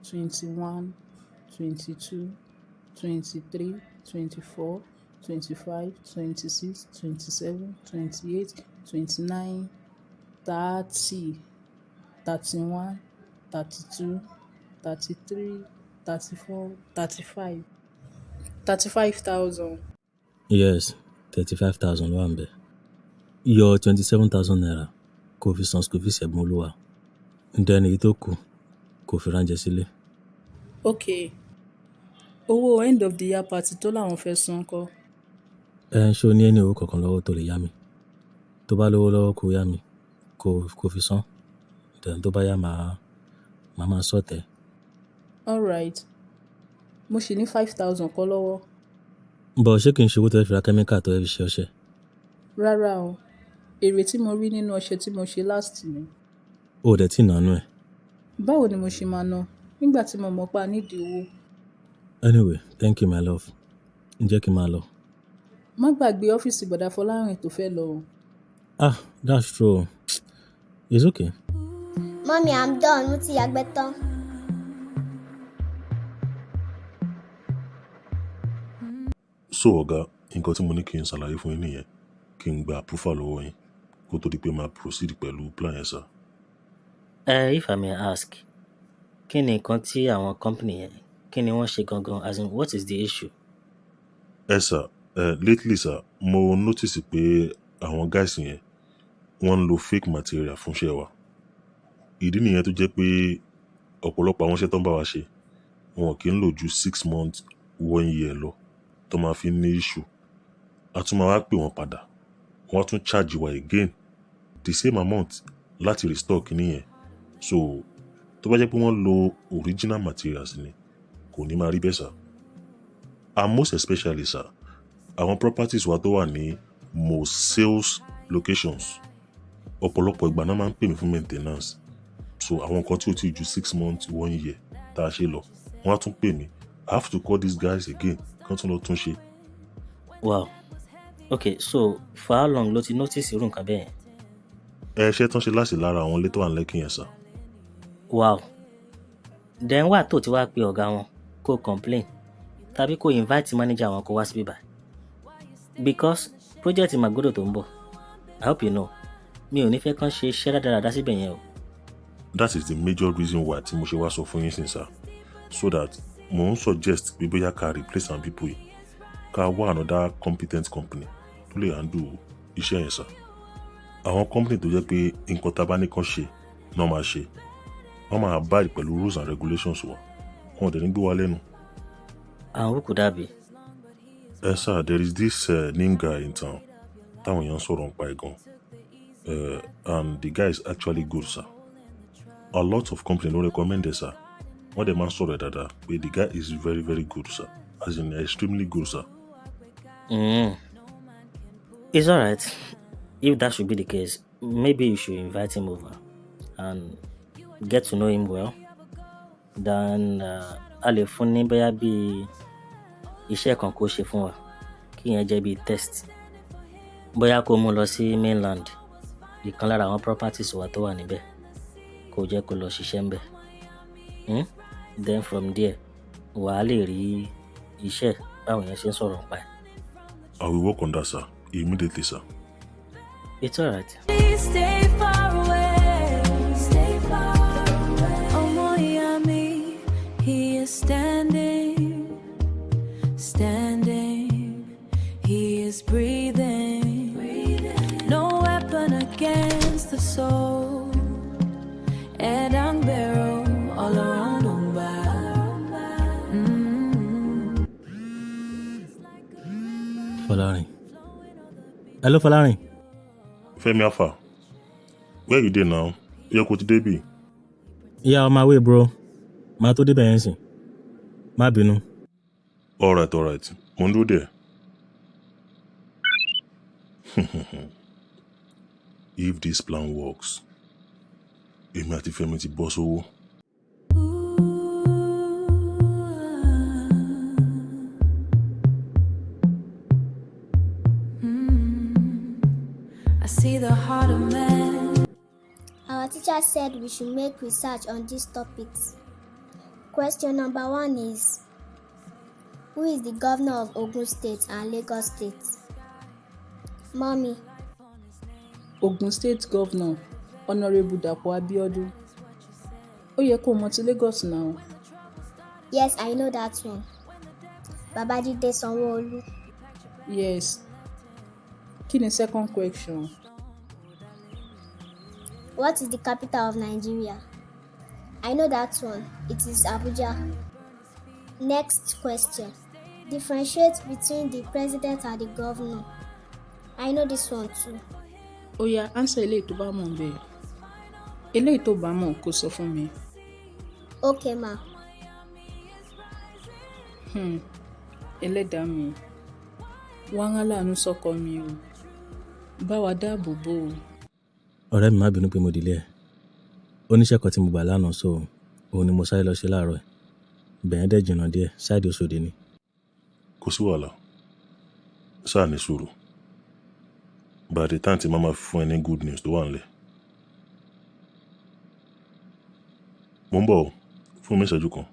$21, $22, $23, $24, $25, $26, $27, $28, $29, $30, $31, $32, $33, $34, $35. $35,000. Yes, 35,000 ló wà ńbẹ̀. Yọ 27,000 naira kó fi san school fees ẹ̀gbọ́n Olúwa. Ǹdẹ́ ni èyí tó kù kó fi ránjẹ sílé. Okay. Owó end of the year party tó láwọn fẹ́ san kọ́. Ṣé o ní ẹni owó kankan lọ́wọ́ tó lè yá mi? Tó bá lówó lọ́wọ́ kó yá mi kó fi san. Then tó bá yá màá máa sọ̀tẹ̀. All right. Mo ṣì ní 5,000 kọ́ lọ́wọ́. Bọ̀ ṣé kì í ṣe owó tó fẹ́ fi ra kẹ́míkà tó fẹ́ fi ṣe ọṣẹ? Rárá o. Èrè tí mo rí nínú ọṣẹ tí mo ṣe last ni. O ò dẹ̀ tí nànú ẹ̀. Báwo ni mo ṣe máa ná nígbà tí mo mọ̀ pé a nídìí owó? Anyway, thank you my love. Ǹjẹ́ kí n máa lọ? Má gbàgbé ọ́fíìsì bọ̀dá Fọlárin tó fẹ́ lọ o. Ah, that's true. It's okay. Mommy, I'm done. Mo ti yàgbẹ́ tán. So ọ̀gá, nǹkan tí mo ní kí n ṣàlàyé fún yín nìyẹn, kí n gba approval lọ́wọ́ yín kó tó di pé máa proceed pẹ̀lú plan yẹn sir. If I may ask, kí ni nǹkan tí àwọn company yẹn kí ni wọ́n ṣe gangan, as in what is the issue? Sir, lately sir, mo notice pé àwọn guys yẹn wọ́n ń lo fake material fún iṣẹ́ wa. Ìdí nìyẹn tó jẹ́ pé ọ̀pọ̀lọpọ̀ àwọn iṣẹ́ tó ń bá wa ṣe wọn kì í lò ju 6 months 1 year lọ tó máa fi ní issue. A tún máa wá pè wọ́n padà, wọ́n á tún charge wa again the same amount láti restore kìíní yẹn. So tó bá jẹ́ pé wọ́n lo original materials ni kò ní máa rí bẹ́ẹ̀ sir. And most especially sir, àwọn properties wa tó wà ní most sales locations ọ̀pọ̀lọpọ̀ ìgbà náà máa ń pè mí fún maintenance. So àwọn nǹkan tí ó ti ju 6 months 1 year tá a ṣe lọ wọ́n á tún pè mí, I have to call these guys again kán tún lọ tún ṣe. Wow. Okay, so for how long ló ti notice irú nǹkan bẹ́ẹ̀? Ṣé tán ṣe láti lára àwọn ilé tó wà ní Lẹ́kì yẹn sir. Wow. Then wà tó ti wá pe ọ̀gá wọn kó complain tàbí kó invite manager wọn kó wá síbí báyìí? Because project Magodo tó ń bọ̀, I hope you know, mi ò ní fẹ́ kán ṣe iṣẹ́ rádaràdá síbẹ̀ yẹn o. That is the major reason why tí mo ṣe wá sọ fún yín sin sir, so that mo ń suggest pé bóyá ká replace àwọn people yìí ká wá another competent company tó lè handle iṣẹ́ yẹn sir. Àwọn company tó jẹ́ pé nǹkan tá a bá ní kán ṣe náà máa ṣe, wọ́n máa abide pẹ̀lú rules and regulations wa, wọn ò dẹ̀ ní gbé wa lẹ́nu. And who could that be? Sir, there is this new guy in town táwọn èèyàn sọ̀rọ̀ ń pa ẹ̀ gan, and the guy is actually good sir. A lot of companies don't recommend it sir. Wọ́n dẹ̀ máa ń sọ̀rọ̀ ẹ̀ dáadáa pé the guy is very very good sir, as in extremely good sir. It's alright. If that should be the case, maybe you should invite him over and get to know him well. Then a lè fún ní bóyá bí iṣẹ́ kan kó ṣe fún wa kí yẹn jẹ́ bí test. Bóyá kó mú lọ sí mainland, ìkan lára àwọn properties wa tó wà níbẹ̀, kó jẹ́ kó lọ ṣiṣẹ́ ńbẹ̀. Then from there, wà á lè rí iṣẹ́ báwọn yẹn ṣe ń sọ̀rọ̀ nípa ẹ̀. I will work on that sir, immediately sir. It's alright. Please stay far away. Stay far away. Ọmọ ìyá mi, he is standing, standing. He is breathing, breathing. No weapon against the soul. Ẹ̀dá ń gbèrò all around Omba. Folarin. Hello Folarin. Femi Alpha, where you dey now? Yẹ kó ti débì. Yeah, on my way bro. Màá tó débẹ̀ yẹn sìn. Má bínú. Alright, mo ń dúró dẹ̀. If this plan works, èmi àti Femi ti bọ́ sówó. I see the heart of man. Our teacher said we should make research on these topics. Question number 1 is, who is the governor of Ogun State and Lagos State? Mommy. Ogun State Governor Honourable Dapo Abiodun. Ó yẹ kó mọ̀ ti Lagos now. Yes, I know that one. Babajide Sanwo-Olu. Yes. Kí ni second question? What is the capital of Nigeria? I know that one. It is Abuja. Next question. Differentiate between the president and the governor. I know this one too. Ó yá, answer eléyìí tó bá mọ̀ bẹ́ẹ̀. Eléyìí tó bá mọ̀ kó sọ fún mi. Okay, ma. Ẹlẹ́dàá mi. Wá rán láàánú sọ́kọ mi o. Bá wa dáàbò bò o. Ọ̀rẹ́ mi má bínú pé mo delay ẹ̀. oníṣẹ́ kan tí mo gbà lánàá so òun ni mo sáré lọ ṣe láàárọ̀ ẹ̀. Bẹ̀yẹn dẹ̀ jìnnà díẹ̀ ṣáìdì Òṣòdì ni. Kò sí wàhálà. Sáà ní sùúrù. By the time tí màmá fún ẹ ní good news tó wà nílẹ̀. Mo ń bọ̀ o, fún mi ìṣẹ́jú kan.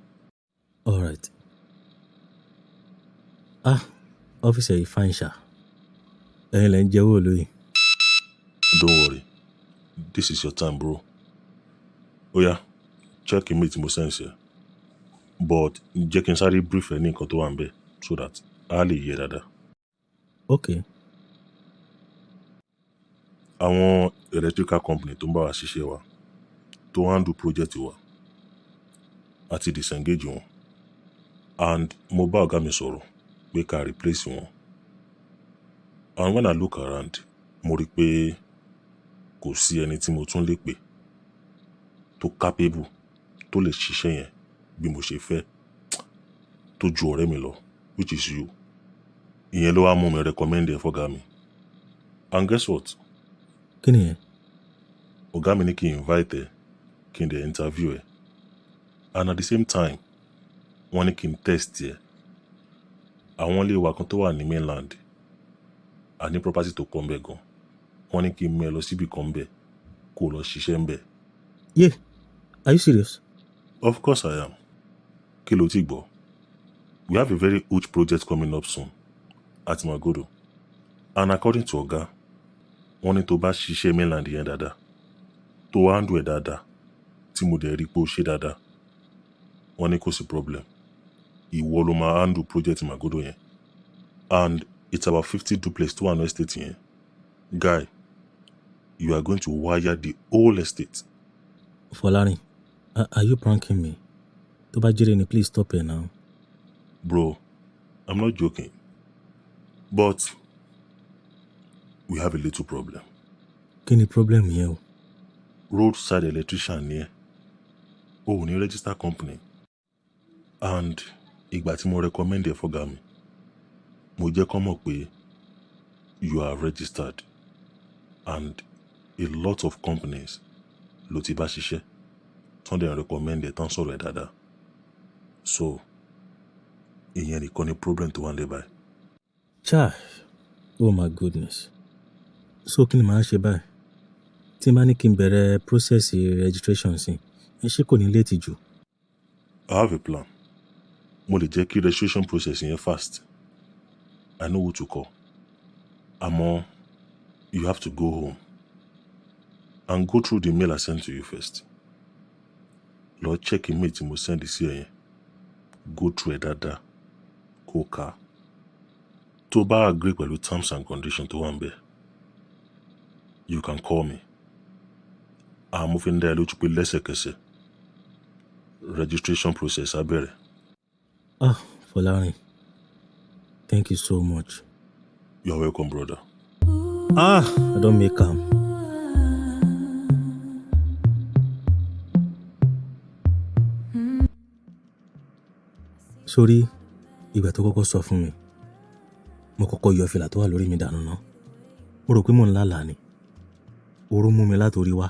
All right. Ọ́fíìsì yìí fine ṣá. Ẹ̀yin lẹ ń jẹ́ owó lóyìn. Don't worry. This is your time, bro. Oya, check email tí mo send sí ẹ. But jẹ́ kí n sáré brief ẹ ní nǹkan tó wà níbẹ̀ so that a lè yẹ dáadáa. Okay. Àwọn electrical company tó ń bá wa ṣiṣẹ́ wa tó handle project wa àti disengage wọn. And mo bá ọ̀gá mi sọ̀rọ̀ pé ká replace wọn. And when I look around, mo rí pé kò sí ẹni tí mo tún lè pè tó capable tó lè ṣiṣẹ́ yẹn bí mo ṣe fẹ́ tó ju ọ̀rẹ́ mi lọ, which is you. Ìyẹn ló wá mú mi recommend ẹ fọ́gá mi. And guess what? Kí ni yẹn? Ọ̀gá mi ní kí n invite ẹ kí n dẹ̀ interview ẹ. And at the same time, wọ́n ní kí n test ẹ. Àwọn ilé wa kan tó wà ní mainland àní property tó pọ̀ ńbẹ̀ gan. Wọ́n ní kí n mú ẹ lọ síbi kan ńbẹ̀ kó lọ ṣiṣẹ́ ńbẹ̀. Yeah, are you serious? Of course I am. Kí ló ti gbọ́? We have a very huge project coming up soon at Magodo. And according to Ọ̀gá, wọ́n ní tó bá ṣiṣẹ́ mainland yẹn dáadáa, tó handle ẹ̀ dáadáa, tí mo dẹ̀ rí pé ó ṣe dáadáa, wọ́n ní kò sí problem. Ìwọ ló máa handle project Magodo yẹn. And it's about 50 duplex tó wà ní estate yẹn. Guy, you are going to wire the whole estate. Folarin, are you pranking me? Tó bá jẹ́rìí ni, please stop it now. Bro, I'm not joking. But we have a little problem. Kí ni problem yẹn o? Roadside electrician ni ẹ. O ò ní register company. And ìgbà tí mo recommend ẹ fọ́gá mi, mo jẹ́ kó mọ̀ pé you are registered. And a lot of companies ló ti bá ṣiṣẹ́ tán dẹ̀ recommend ẹ tán sọ̀rọ̀ ẹ dáadáa. So ìyẹn nìkan ni problem tó wà nílẹ̀ báyìí. Chai, oh my goodness. So kí ni màá ṣe báyìí? Tí n bá ní kí n bẹ̀rẹ̀ process registration sí, ẹ ṣé kò ní late jù? I have a plan. Mo lè jẹ́ kí registration process yẹn fast. I know who to call. Àmọ́ you have to go home and go through the mail I sent to you first. Lọ check email tí mo send sí ẹ yẹn. Go through ẹ dáadáa. Kó kà. Tó bá agree pẹ̀lú terms and conditions tó wà ńbẹ̀, you can call me. Mo fi ń dá ẹ lójú pé lẹ́sẹ̀kẹsẹ̀ registration process á bẹ̀rẹ̀. Folarin, thank you so much. You're welcome, brother. I don't make am. Sórí, ìgbà tó kọ́kọ́ sọ fún mi, mo kọ́kọ́ yọ fìlà tó wà lórí mi dànù náà. Mo rò pé mò ń lálàá ni. Oró mú mi látòrí wá.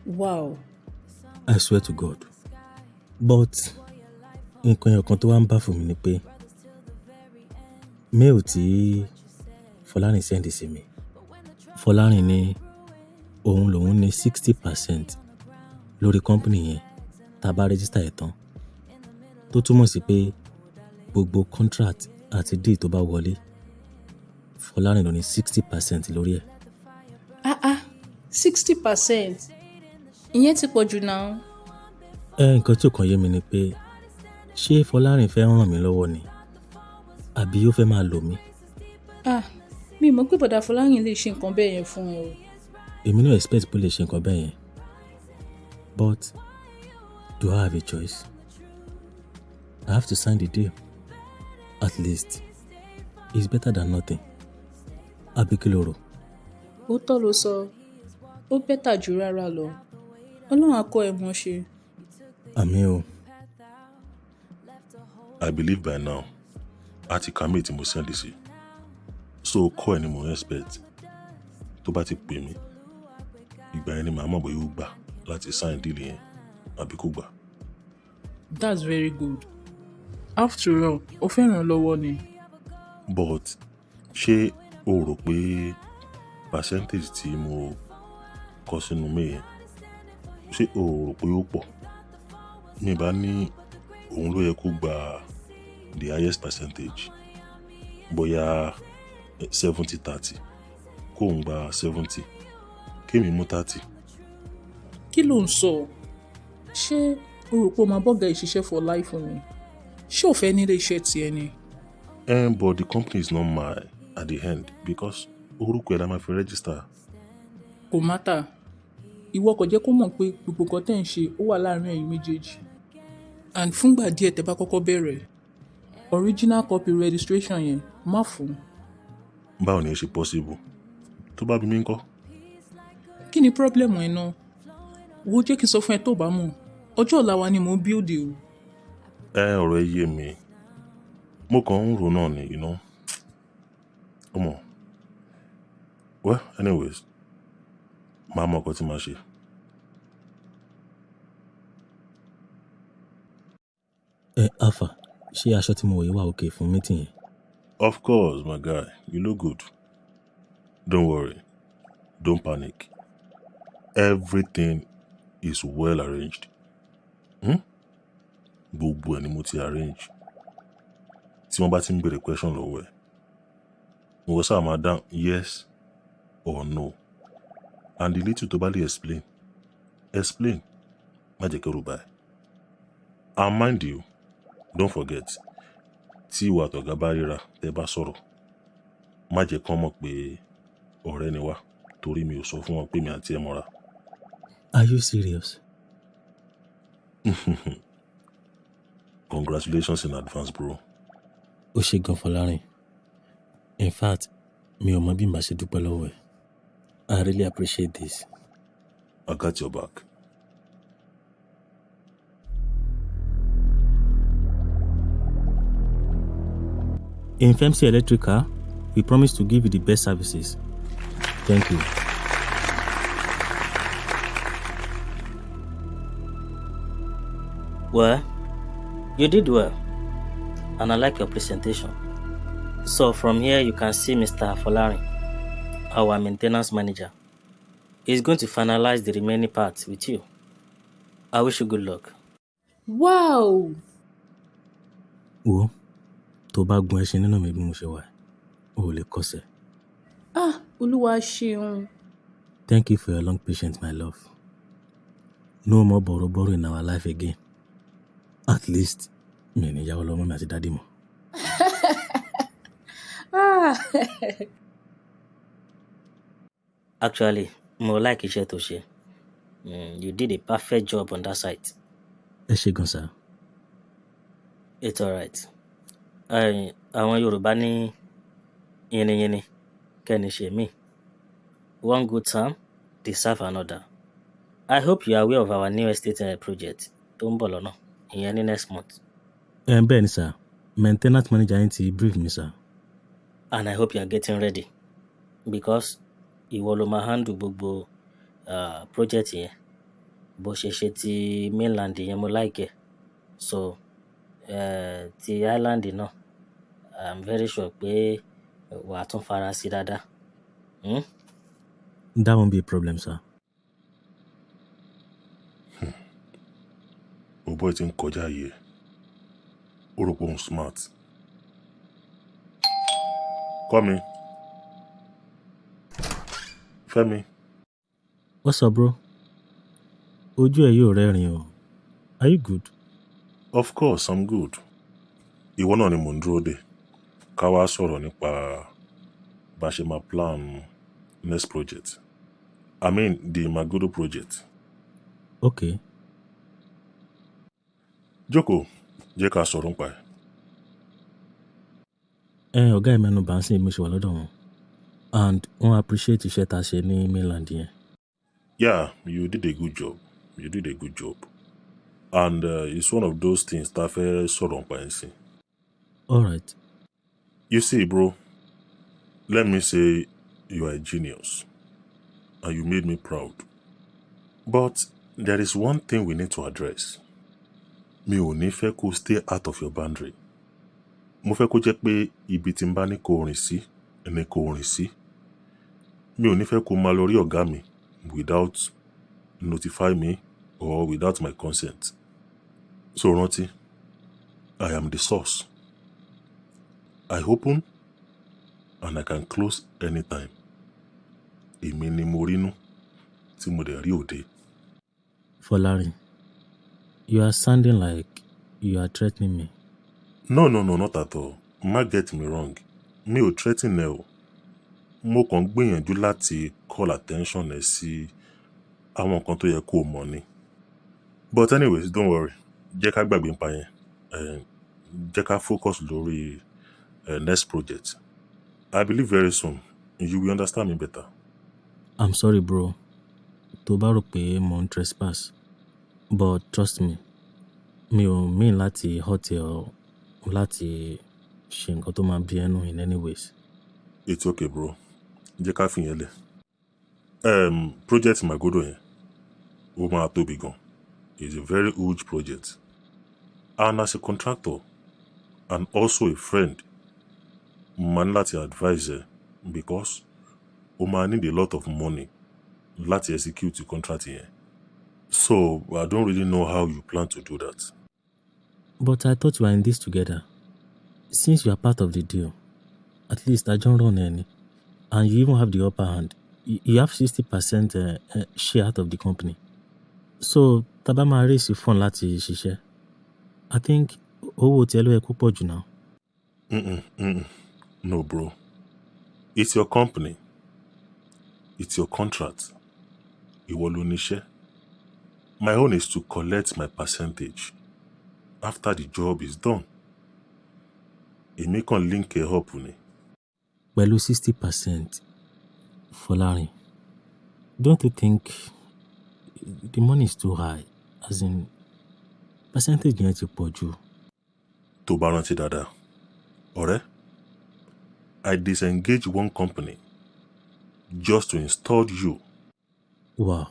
Wow. I swear to God. But nǹkan ẹ̀yọ̀kan tó wá ń bá fún mi ni pé mail tí Folarin send sí mi. Folarin ní òun lòun ní 60% lórí company yẹn tá a bá register ẹ̀ tán. Tó túmọ̀ sí pé gbogbo contract àti deal tó bá wọlé, Folarin ló ní 60% lórí ẹ̀. 60%? Ìyẹn ti pọ̀ jù náà. Nǹkan tí ò kàn yé mi ni pé ṣé Folarin fẹ́ ràn mí lọ́wọ́ ni àbí ó fẹ́ máa lò mí? Mi mọ̀ pé bọ̀dá Folarin lè ṣe nǹkan bẹ́ẹ̀ yẹn fún ẹ o. Èmi náà expect pé ó lè ṣe nǹkan bẹ́ẹ̀ yẹn. But do I have a choice? I have to sign the deal. At least it's better than nothing. Àbí kí lo rò? Ó tọ́ ló sọ. Ó bẹ́tà jù rárá lọ. Ọlọ́run á kọ́ ẹ mọ̀ ṣe. Àmín o. I believe by now, a ti ka mail tí mo send sí. So call ẹni mo expect. Tó bá ti pè mí, ìgbà yẹn ni màá mọ̀ bóyá ó gbà láti sign deal yẹn àbí kó gbà. That's very good. After all, ó fẹ́ràn lọ́wọ́ ni. But ṣé o rò pé percentage tí mo kọ sínú mail yẹn ṣé o rò pé ó pọ̀? Mi bá ní òun ló yẹ kó gba the highest percentage, bóyá 70-30, kó òun gba 70, kémi mú 30. Kí ló ń sọ? Ṣé o rò pé o máa bọ́gà ìṣiṣẹ́ for life ni? Ṣé o fẹ́ nílé iṣẹ́ tiẹ̀ ni? But the company is not mine at the end because orúkọ ẹ̀ la máa fi register. Kò mátà. Ìwọ kò jẹ́ kó mọ̀ pé gbogbo nǹkan tẹ́ ń ṣe ó wà láàárín ẹ̀yin méjèèjì. And fúngbà díẹ̀ tẹ́ bá kọ́kọ́ bẹ̀rẹ̀, original copy registration yẹn má fún. Báwo ni ẹ ṣe possible? Tó bá bí mi ńkọ́? Kí ni problem ẹ náà? Wo jẹ́ kí n sọ fún ẹ tó bá mọ̀. Ọjọ́ ọ̀la wa ni mò ń build o. Ọ̀rọ̀ ẹ yé mi. Mo kàn ń rò náà ni, you know. Ọmọ. Well, anyways, màá mọ nǹkan tí màá ṣe. Alpha, ṣé aṣọ tí mo wọ̀ yìí wà okay fún meeting yẹn? Of course, my guy. You look good. Don't worry. Don't panic. Everything is well arranged. Gbogbo ẹ̀ ni mo ti arrange. Tí wọ́n bá ti ń béèrè question lọ́wọ́ ẹ̀, mo kọ́ sáà máa dáhùn yes or no. And the little tó bá lè explain. Má jẹ́ kẹ́rù bà ẹ́. And mind you, don't forget, tí ìwà àtọ̀gá bá ríra tẹ́ bá sọ̀rọ̀, má jẹ́ kán mọ̀ pé ọ̀rẹ́ ni wá torí mi ò sọ fún wọn pé mi àti ẹ mọ́ra. Are you serious? Congratulations in advance, bro. Ó ṣe gan Folarin. In fact, mi ò mọ bí màá ṣe dúpẹ́ lọ́wọ́ ẹ̀. I really appreciate this. I got your back. In FMC Electrical, we promise to give you the best services. Thank you. Well, you did well, and I like your presentation. So from here, you can see Mr. Folarin, our maintenance manager. He's going to finalize the remaining parts with you. I wish you good luck. Wow! Wo, tó bá gun ẹṣin nínú mi bí mo ṣe wà, o ò lè kọsẹ̀. Olúwa ṣeun. Thank you for your long patience, my love. No more borrow in our life again. At least, mi ò ní yáwó lọ́wọ́ mọ́mí àti dádì mọ́. Actually, mo like iṣẹ́ tó ṣe. You did a perfect job on that site. Ẹ ṣé gan sir. It's alright. Àwọn Yorùbá ní yínníyínní kẹ́ni ṣe mí. One good time deserve another. I hope you are aware of our new estate project tó ń bọ̀ lọ́nà ìyẹn ní next month. Bẹ́ẹ̀ ni sir, maintenance manager yín ti brief mi sir. And I hope you are getting ready because ìwọ ló máa handle gbogbo project yẹn. Bó ṣe ṣe ti mainland yẹn mo like ẹ̀. So ti island náà I'm very sure pé wà á tún fara sí dáadáa. That won't be a problem, sir. O boy ti ń kọjá yìí. Ó rò pé òun smart. Come in. Fẹ́mi. What's up, bro? Ojú ẹ yóò rẹ́rìn o. Are you good? Of course, I'm good. Ìwọ náà ni mò ń dúró dè. Ká wá sọ̀rọ̀ nípa bá ṣe máa plan next project. I mean, the Magodo project. Okay. Jókòó, jẹ́ ká sọ̀rọ̀ nípa ẹ̀. Ọ̀gá ẹ̀ mẹ́nu bá ń sìn mo ṣe wà lọ́dọ̀ wọn. And wọ́n appreciate iṣẹ́ tá a ṣe ní mainland yẹn. Yeah, you did a good job. You did a good job. And it's one of those things tá a fẹ́ sọ̀rọ̀ nípa ẹ̀ sìn. All right. You see, bro, let me say you are a genius. And you made me proud. But There is one thing we need to address. Mi ò ní fẹ́ kó stay out of your boundary. Mo fẹ́ kó jẹ́ pé ibi tí n bá ní kó rìn sí ni kó rìn sí. Mi ò ní fẹ́ kó máa lọ rí ọ̀gá mi without notify me or without my consent. So rántí, I am the source. I open and I can close anytime. Èmi ni mo rínú tí mo dẹ̀ rí òde. Folarin, you are sounding like you are threatening me. No, not at all. Má get me wrong. Mi ò threaten ẹ o. Mo kàn gbìyànjú láti call attention ẹ sí àwọn nǹkan tó yẹ kó o mọ̀ ni. But anyways, don't worry. Jẹ́ ká gbàgbé nípa yẹn. Jẹ́ ká focus lórí next project. I believe very soon you will understand me better. I'm sorry, bro. Tó bá rò pé mo ń trespass. But trust me, mi ò mean láti hurt ẹ o láti ṣe nǹkan tó máa bí ẹnu in any ways. It's okay, bro. Jẹ́ ká fi yẹn lẹ̀. Project Magodo yẹn, ó máa tóbi gan. It's a very huge project. And as a contractor and also a friend, mo ní láti advise ẹ because o máa need a lot of money láti execute the contract yẹn. So I don't really know how you plan to do that. But I thought we were in this together. Since you are part of the deal, at least I don't run any. And you even have the upper hand. You have 60% share out of the company. So, taba máa raise fund láti ṣiṣẹ́. I think owó tí ẹ ló yẹ kó pọ̀ jù now. No, bro. It's your company. It's your contract. Ìwọ ló níṣẹ́. My own is to collect my percentage after the job is done. Èmi kàn link ẹ up ni. Pẹ̀lú 60%, Folarin, don't you think the money is too high? As in, percentage yẹn ti pọ̀ jù. Tó bá rántí dáadáa, ọ̀rẹ́, I disengaged one company just to install you. Wow.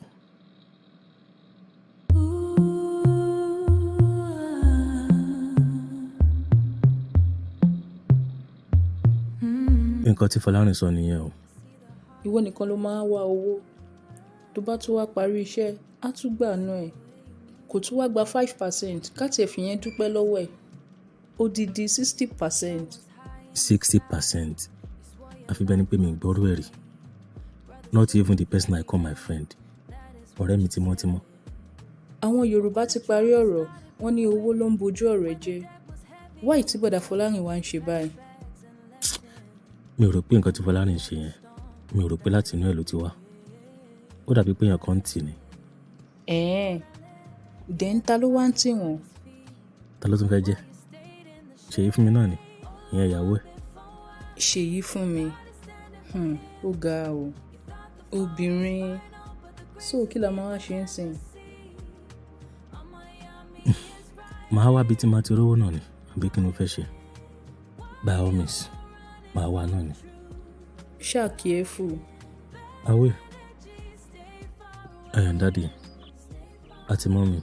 Nǹkan tí Folarin sọ nìyẹn o. Ìwọ nìkan ló máa ń wá owó. Tó bá tún wá parí iṣẹ́, á tún gbà nú ẹ̀. Kò tún wá gba 5%, káti ẹ̀ fi yẹn dúpẹ́ lọ́wọ́ ẹ̀. Odidi 60%. 60%. Àfi bẹ́ẹ̀ ni pé mi gbọ́rú ẹ̀ rí. Not even the person I call my friend. Ọ̀rẹ́ mi tímọ́tímọ́. Àwọn Yorùbá ti parí ọ̀rọ̀, wọ́n ní owó ló ń bojú ọ̀rẹ́ jẹ́. Why tí bọ̀dà Folarin wá ń ṣe báyìí? Mi ò rò pé nǹkan tí Folarin ṣe yẹn, mi ò rò pé láti inú ẹ̀ ló ti wá. Ó dàbí pé èèyàn kan ń tì ní. Dẹ̀ ta ló wá ń tì wọ́n? Ta ló tún fẹ́ jẹ́? Ṣèyí fún mi náà ni, ìyẹn ìyàwó ẹ̀. Ṣèyí fún mi. Ó ga o. Obìnrin. So kí la máa wá ṣe ń sìn? Màá wá bí tí màá ti rówó náà ni, àbí kí ni mo fẹ́ ṣe? By all means, màá wá náà ni. Ṣáà careful. Awé. Daddy, àti mọ́mì,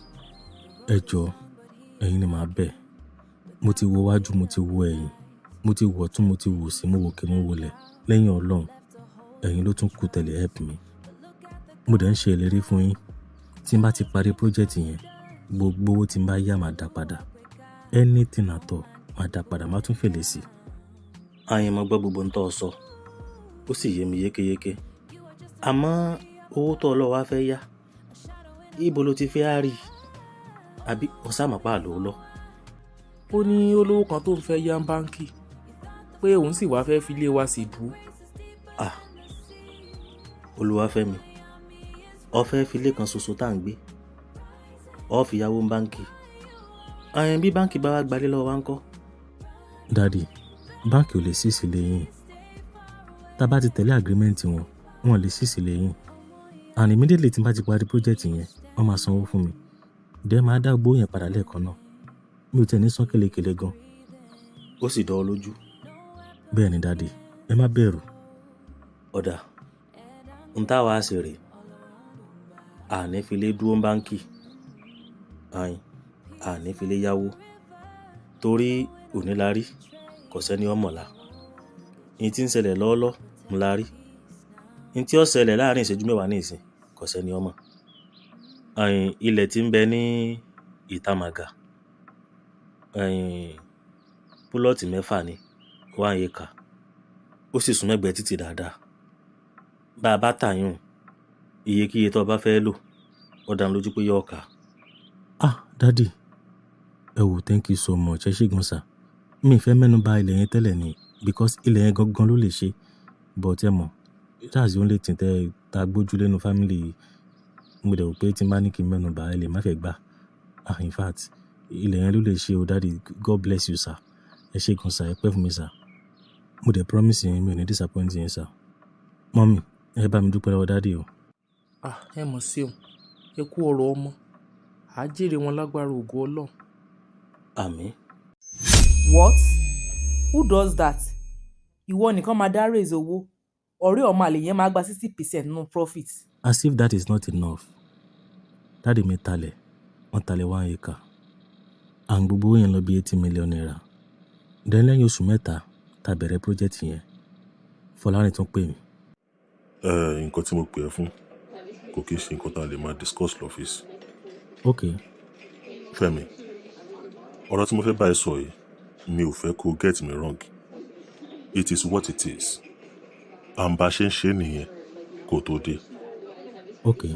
ẹ jọ̀ọ́, ẹ̀yin ni màá bẹ̀. Mo ti wo wájú, mo ti wo ẹ̀yìn, mo ti wọ̀ tún, mo ti wò sí, mo wò kí mo wọlẹ̀. Lẹ́yìn Ọlọ́run, ẹ̀yin ló tún kù tẹ̀lé help mi. Mo dẹ̀ ń ṣe ìlérí fún yín. Tí n bá ti parí project yẹn, gbogbo owó tí n bá yá máa dá padà. Anything at all, máa dá padà, máa tún fèlè sí. Àyìn mo gbọ́ gbogbo ń tọ́ sọ. Ó sì yé mi yékéyéké. Àmọ́ owó tó Ọlọ́run wá fẹ́ yá, ibo ló ti fẹ́ á rí? Àbí ọ̀sàmọ̀pá àlọ́ lọ? Ó ní olówó kan tó ń fẹ́ yá báńkì pé òun sì wá fẹ́ fi ilé wa sí dúró. Olúwafẹ́mi, ó fẹ́ fi ilé kan ṣoṣo tá à ń gbé, ó fi yáwó báńkì. Àyìn bí báńkì bá wá gbalé lọ́wọ́ wa ń kọ́. Daddy, báńkì ò lè ṣí sílé yín. Tá bá ti tẹ̀lé agreement wọn, wọn lè ṣí sílé yín. And immediately tí n bá ti parí project yẹn, wọ́n máa sanwó fún mi. Dẹ̀ máa dá gbó yẹn padà lẹ́ẹ̀kan náà. Mi ò tẹ̀ ní sán kélekèle gan. Ó sì dán ọ lójú. Bẹ́ẹ̀ ni Daddy, ẹ má bẹ̀rù. Ọ̀dà, n tá wàá ṣe rè. àní fi lé dúró báńkì ayin àní fi lé yáwó torí òní la rí kò sẹ́ni ọmọ̀la ní tí ń ṣẹlẹ̀ lọ́ọ́lọ́ ń la rí ní tí ó ṣẹlẹ̀ láàrin ìṣẹ́jú mẹ́wàá ní ìsìn kò sẹ́ni ọmọ ayin ilẹ̀ tí ń bẹ ní ìtamàgà ayin púlọ̀tì 6 ni 1 acre ó sì sún mẹ́gbẹ̀ẹ́ títì dáadáa bá a bá tàyún iyekíye tó bá fẹ́ lò ó dá mi lójú pé yóò kà. Dádì ẹ wò thank you so much ẹ ṣé gan sir mi ì fẹ́ mẹ́nu bà ilẹ̀ yẹn tẹ́lẹ̀ ni because ilẹ̀ yẹn gangan ló lè ṣe but ẹ mọ̀ that's the only thing tá a gbójú lẹ́nu family yìí mo dẹ̀ wò pé tí n bá ní kí n mẹ́nu bà ẹ lè má fẹ́ gbà in fact ilẹ̀ yẹn ló lè ṣe o dádì God bless you sir ẹ ṣé gan sir ẹ pẹ́ fún mi sir mo dẹ̀ promise yín mi ò ní disappoint yín sir mọ́mì ẹ bá mi dúpẹ́ lọ́wọ́ dádì o. ẹ mọ̀ sí o ẹ kú ọ̀rọ̀ ọmọ àá jèrè wọn lágbára ògo Ọlọ́run. Àmín. What? Who does that? Ìwọ nìkan máa dá raise owó. Ọ̀rẹ́ ọmọ àlè yẹn máa gba 60% nínú profit. As if that is not enough. Dáàdì mi talẹ̀, wọ́n talẹ̀ 1 acre. Gbogbo yẹn lọ bí 80 million naira. Then lẹ́yìn oṣù mẹ́ta tá bẹ̀rẹ̀ project yẹn, Folarin tún pè mí. Nǹkan tí mo pè ẹ́ fún kò kí ń ṣe nǹkan tá a lè máa discuss lọ́fíìsì. Okay. Fẹ́mi, ọ̀rọ̀ tí mo fẹ́ bá ẹ sọ yìí mi ò fẹ́ kó get me wrong. It is what it is. Bá ṣe ń ṣe nìyẹn kó tó dé. Okay.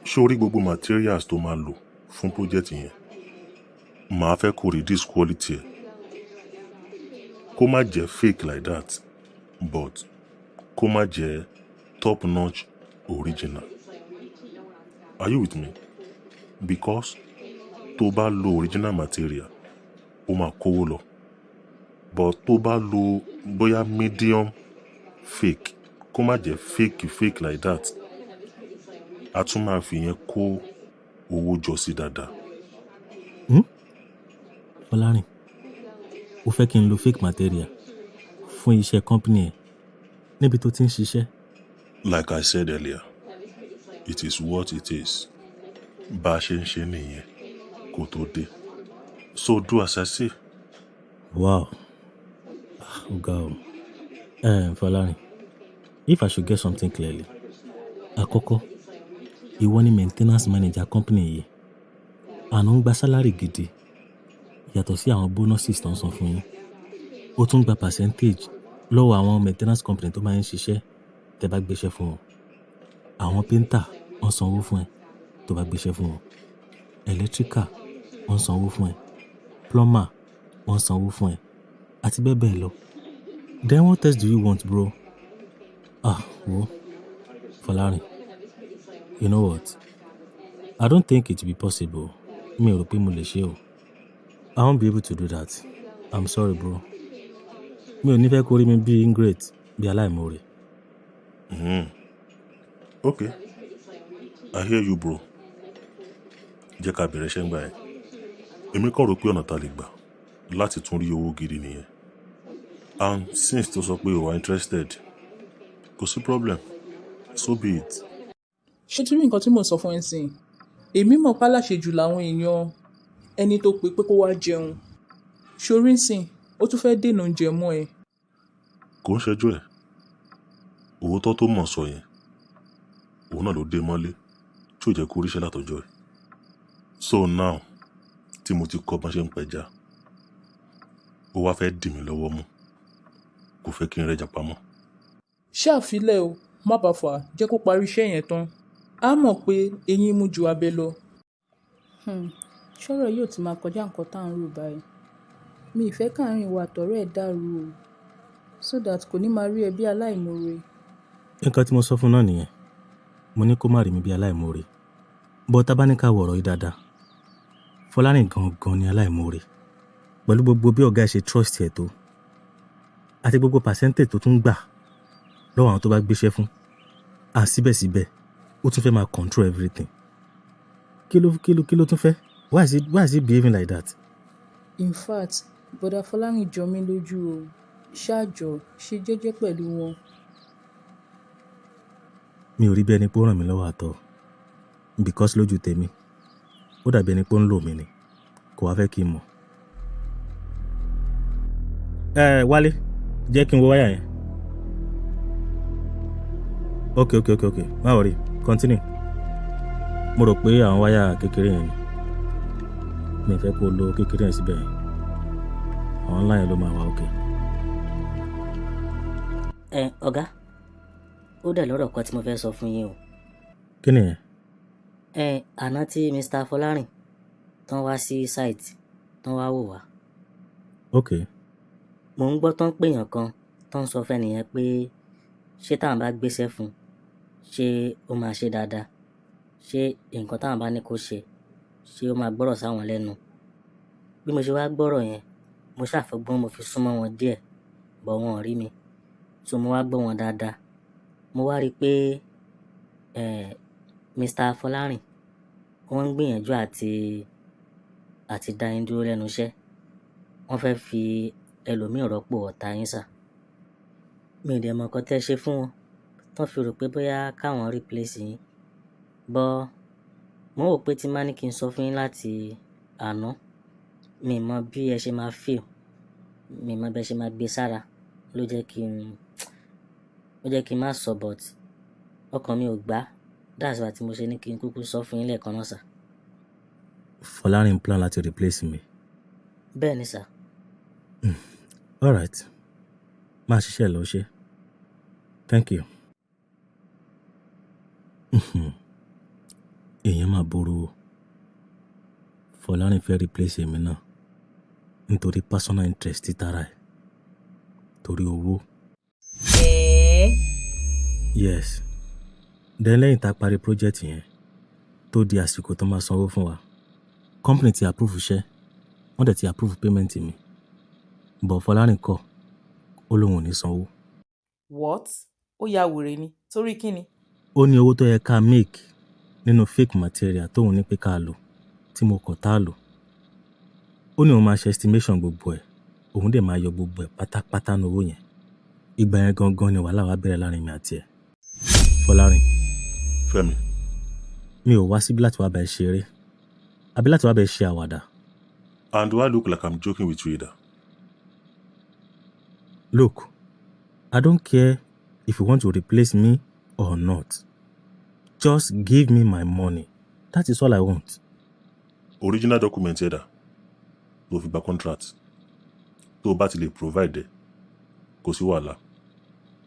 Sórí gbogbo materials tó máa lò fún project yẹn màá fẹ́ kó reduce quality ẹ̀. Kó má jẹ́ fake like that but kó má jẹ́ top notch original. Are you with me? Because tó bá lo original material ó máa kówó lọ but tó bá lo bóyá medium fake kó má jẹ́ fake like that a tún máa fi yẹn kó owó jọ sí dáadáa. Folarin ó fẹ́ kí n lo fake material fún iṣẹ́ company ẹ̀ níbi tó ti ń ṣiṣẹ́. Like I said earlier, it is what it is. Bá a ṣe ń ṣe nìyẹn kó tó dé. So do as I say. Wow. Oga o. Folarin, if I should get something clearly. Àkọ́kọ́, ìwọ ni maintenance manager company yìí. Àná ń gba salary gidi. Yàtọ̀ sí àwọn bonuses tó ń san fún yín. Ó tún gba percentage lọ́wọ́ àwọn maintenance company tó máa ń ṣiṣẹ́ tẹ́ bá gbéṣẹ́ fún wọn. Àwọn painter wọ́n sanwó fún ẹ tó bá gbéṣẹ́ fún wọn. Electrical wọ́n sanwó fún ẹ. Plumber wọ́n sanwó fún ẹ. Àti bẹ́ẹ̀ bẹ́ẹ̀ lọ. Then what else do you want, bro? Wo Folarin, you know what? I don't think it will be possible. Mi ò rò pé mo lè ṣe o. I won't be able to do that. I'm sorry, bro. Mi ò ní fẹ́ kó rí mi bí ingrate, bí aláìmoore. Okay. I hear you, bro. Jẹ́ ká bẹ̀rẹ̀ iṣẹ́ ń gbà ẹ́. Èmi kàn rò pé ọ̀nà tá lè gbà láti tún rí owó gidi nìyẹn. And since tó sọ pé o wà interested, kò sí problem. So be it. ṣé tí rí nǹkan tí mò ń sọ fún ẹ sìn èmi mọ̀ páláṣejù làwọn èèyàn ẹni tó pè pé kó wá jẹun ṣorí sìn ó tún fẹ́ dènà oúnjẹ mọ́ ẹ. Kò ń ṣẹjú ẹ̀. Òótọ́ tó mọ̀ sọ yẹn òun náà ló dé mọ́lé tí ò jẹ́ kó ríṣẹ́ látọjọ́ ẹ̀. So now tí mo ti kọ́ bọ́n ṣe ń pẹja ó wá fẹ́ dì mí lọ́wọ́ mú kò fẹ́ kí n rẹ́jà pamọ́. ṣáàfilẹ̀ o má bàa fà á jẹ́ kó parí iṣẹ́ yẹn tán á mọ̀ pé eyín mú ju abẹ lọ. ṣọ́rọ̀ yóò ti máa kọjá nǹkan tá à ń rò báyìí mi ì fẹ́ káàárín ìwà àtọ̀rẹ́ ẹ̀ dàrú o so that kò ní máa rí ẹ bí aláìmoore. Nǹkan tí mo sọ fún náà nìyẹn. Mo ní kó má rí mi bí aláìmoore. But tá bá ní ká wọ̀rọ̀ yìí dáadáa. Folarin gangan ni aláìmoore. Pẹ̀lú gbogbo bí ọ̀gá ẹ̀ ṣe trust ẹ̀ tó. Àti gbogbo percentage tó tún gbà lọ́wọ́ àwọn tó bá gbéṣẹ́ fún. Síbẹ̀síbẹ̀ ó tún fẹ́ máa control everything. Kí ló tún fẹ́? Why is he behaving like that? In fact bọ̀dà Folarin jọ mí lójú o ṣáàjọ ṣe jẹ́jẹ́ pẹ̀lú wọn. Mi ò rí bí ẹni pé ó ràn mí lọ́wọ́ àtọ́. because lójú tèmi ó dàbí ẹni pé ó ń lò mí ni kò wá fẹ́ kí n mọ̀. Wálé jẹ́ kí n wo wáyà yẹn. Okay, má worry, continue. Mo rò pé àwọn wáyà kékeré yẹn ni mi fẹ́ kó lo kékeré yẹn síbẹ̀ yẹn àwọn ńlá yẹn ló máa wá okay. Ọ̀gá ó dẹ̀ lọ́rọ̀ kan tí mo fẹ́ sọ fún yín o. Kí ni yẹn? Àná tí Mr. Folarin tán wá sí site tán wá wò wá. Okay. Mo ń gbọ́ tán pèèyàn kan tán sọ fẹ́ nìyẹn pé ṣé táwọn bá gbéṣẹ́ fún ṣé ó máa ṣe dáadáa, ṣé nǹkan táwọn bá ní kó ṣe ṣé ó máa gbọ́rọ̀ sáwọn lẹ́nu. Bí mo ṣe wá gbọ́rọ̀ yẹn mo ṣàfọgbọ́n mo fi súnmọ́ wọn díẹ̀ bọ̀ wọn ò rí mi, so mo wá gbọ́ wọn dáadáa. Mo wá rí i pé Mr. Folarin wọ́n ń gbìyànjú àti dá yín dúró lẹ́nu iṣẹ́. Wọ́n fẹ́ fi ẹlòmíì rọ́pò ọ̀tá yín sà. Mi ò dẹ̀ mọ̀ nǹkan tẹ́ ṣe fún wọn tán fi rò pé bóyá káwọn replace yín. Bọ́ mo wò pé tí má ní kí n sọ fún yín láti àná mi mọ bí ẹ ṣe máa feel, mi mọ bí ẹ ṣe máa gbé sára ló jẹ́ kí n má sọ, but ọkàn mi ò gbà. That's why tí mo ṣe ní kí n kúkú sọ fún yín lẹ́ẹ̀kan náà sà. Folarin plan láti replace mi. Bẹ́ẹ̀ ni sà. Alright, máa ṣiṣẹ́ lọ ṣe. Thank you. Èèyàn máa burú o. Folarin fẹ́ replace èmi náà nítorí personal interest títara ẹ̀ torí owó. Yes. Then lẹ́yìn tá a parí project yẹn tó di àsìkò tó máa sanwó fún wa, company ti approve iṣẹ́ wọ́n dẹ̀ ti approve payment mi, but Folarin kọ̀ ó lóun ò ní sanwó. What? Ó ya wèrè ni torí kí ni? Ó ní owó tó yẹ ká make nínú fake material tóun ní pé ká lò tí mo kọ̀ tá a lò. Ó ní òun máa ṣe estimation gbogbo ẹ̀ òun dẹ̀ máa yọ gbogbo ẹ̀ pátápátá ní owó yẹn. Ìgbà yẹn gangan ni wàhálà wa bẹ̀rẹ̀ láàrin mi àti ẹ̀. Folarin. Fẹ́mi. Mi ò wá síbí láti wá bá ẹ ṣeré àbí láti wá bá ẹ ṣe àwàdà. And do I look like I'm joking with you either? Look, I don't care if you want to replace me or not. Just give me my money. That is all I want. Original document ẹ̀dà ló fi gba contract tó o bá ti lè provide ẹ̀ kò sí wàhálà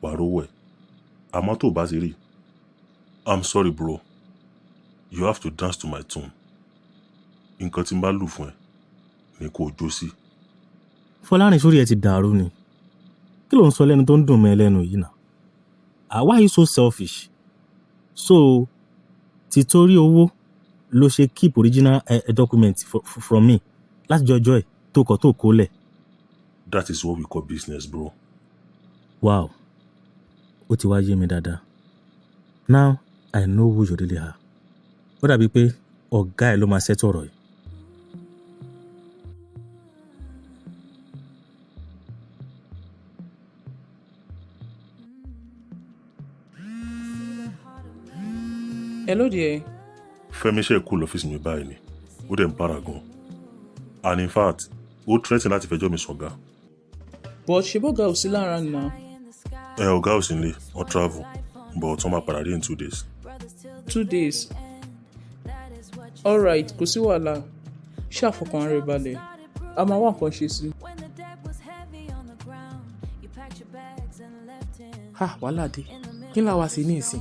wàá rówó ẹ̀ àmọ́ tó o bá ti rí I'm sorry bro, you have to dance to my tune. Nǹkan tí n bá lù fún ẹ ni kò jó sí. Folarin sórí ẹ ti dàrú ni. Kí ló ń sọ lẹ́nu tó ń dùn mọ́ ẹ lẹ́nu yìí náà? Why are you so selfish? So títorí owó ló ṣe keep original document from me láti jọjọ́ ẹ̀ tó kọ̀ tó kó lẹ̀. That is what we call business, bro. Wow, ó ti wá yé mi dáadáa. Now I know who you really are. Ó dàbí pé ọ̀gá ẹ̀ ló máa ṣètò ọ̀rọ̀ yìí. Hello dear. Fẹ́mi ṣe kú lọ́fíìsì mi báyìí ni ó dẹ̀ ń para gan. And in fact ó threaten láti fẹjọ́ mi sọ̀gá. But ṣe bọ́gà ò sí lára nà. Ọ̀gá ò sí nílé wọ́n travel but wọ́n máa padà dé in 2 days. 2 days. Alright, kò sí wàhálà. Ṣàfọkàn rẹ̀ balẹ̀. A máa wá nǹkan ṣe sí. Ha, wàhálà dé. Kí n láwa sí ní ìsìn?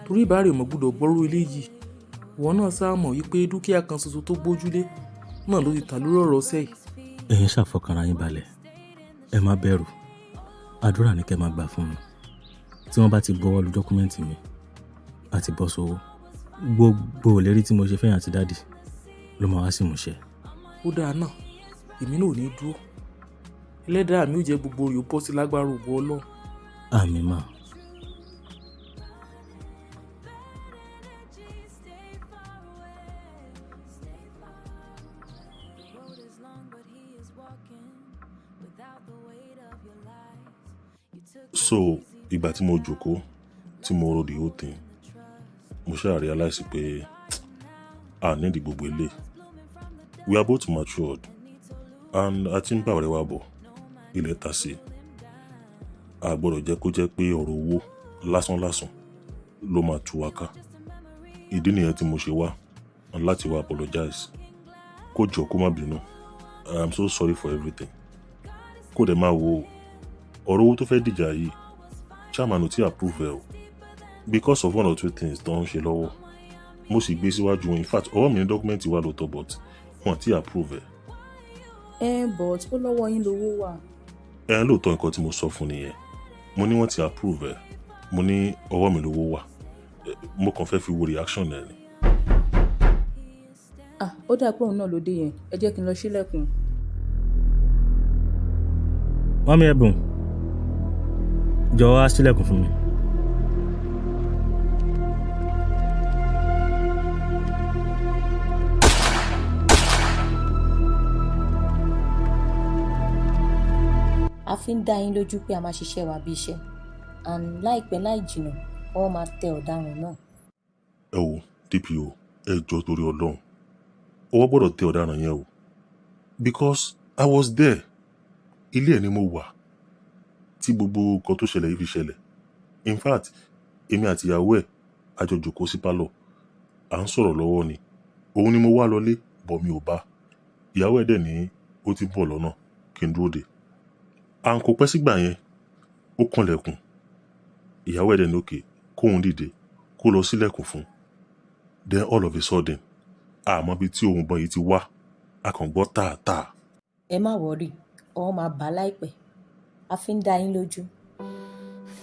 Torí ìbáraẹ̀ mọ̀ gbọ́dọ̀ gbọ́rú eléyìí. Ìwọ náà sáà mọ̀ wípé dúkìá kan ṣoṣo tó gbójúlé náà ló ti tà lórí ọ̀rọ̀ ọ̀sẹ̀ yìí. Ẹ̀yin ṣàfọkànra yín balẹ̀. Ẹ má bẹ̀rù. Àdúrà ni kẹ́ máa gbà fún mi. Tí wọ́n bá ti bọ́wọ́ lu dọ́kúmẹ́ǹtì mi àti bọ́ sówó, gbogbo ìlérí tí mo ṣe fẹ́yìn àti dáàdì ló máa wá sí ìmúṣẹ. Ó dáa náà, èmi náà ò ní dúró. Ẹlẹ́dàá mi ò jẹ́ gbogbo rẹ̀ ó bọ́ sí lágbára ògo Ọlọ́run. Àmín mà. So ìgbà tí mo jókòó tí mo ro the whole thing mo ṣáà realize pé a nídìí gbogbo ilé. We are both matured and a ti ń bá ọ̀rẹ́ wa bọ̀ ilẹ̀ ta sí. A gbọ́dọ̀ jẹ́ kó jẹ́ pé ọ̀rọ̀ owó lásánlásán ló máa tú wa ká. Ìdí nìyẹn tí mo ṣe wá láti wá apologize. Kó jọ̀ọ́ kó má bínú. I am so sorry for everything. Kó dẹ̀ máa wo ọ̀rọ̀ owó tó fẹ́ dìjà yìí chairman ò tí approve ẹ̀ o because of one or two things tó ń ṣe lọ́wọ́. Mo sì gbé síwájú, in fact ọwọ́ mi ní dọ́kúmẹ́ǹtì wà lóòótọ́ but wọn tí approve ẹ̀. But ó lọ́wọ́ yín lówó wà. Lóòótọ́ nǹkan tí mo sọ fún nìyẹn. Mo ní wọ́n ti approve ẹ̀. Mo ní ọwọ́ mi lówó wà. Mo kàn fẹ́ fi wo reaction ẹ̀ ni. Ó dà pé òun náà ló dé yẹn. Ẹ jẹ́ kí n lọ ṣílẹ̀kùn. Mọ́mí Ẹ̀bùn, jọ̀wọ́ wá sílẹ̀kùn fún mi. A fi ń dá yín lójú pé a máa ṣiṣẹ́ wa bí iṣẹ́ and láìpẹ́ láì jìnnà wọ́n máa tẹ ọ̀daràn náà. Ẹ wo DPO, ẹ jọ̀ọ́ torí Ọlọ́run, ọwọ́ gbọ́dọ̀ tẹ ọ̀daràn yẹn o because I was there. Ilé ẹ̀ ni mo wà tí gbogbo nǹkan tó ṣẹlẹ̀ yìí fi ṣẹlẹ̀. In fact èmi àti ìyàwó ẹ̀ a jọ jókòó sí pálọ̀ à ń sọ̀rọ̀ lọ́wọ́ ni. Òun ni mo wá lọlé bọ̀ mi ò bá. Ìyàwó ẹ̀ dẹ̀ ní ó ti bọ̀ lọ́nà kí n dúró dè. À ń kó pẹ́ sígbà yẹn ó kànlẹ̀kùn. Ìyàwó ẹ̀ dẹ̀ ní òkè kóun dìde kó lọ sílẹ̀kùn fún. Then all of a sudden àmọ́ bí tí ohun bọ̀ yìí ti wá a kàn gbọ́ tààtàà. Ẹ má wọrí, ọwọ́ máa bá láìpẹ́. A fi ń dá yín lójú.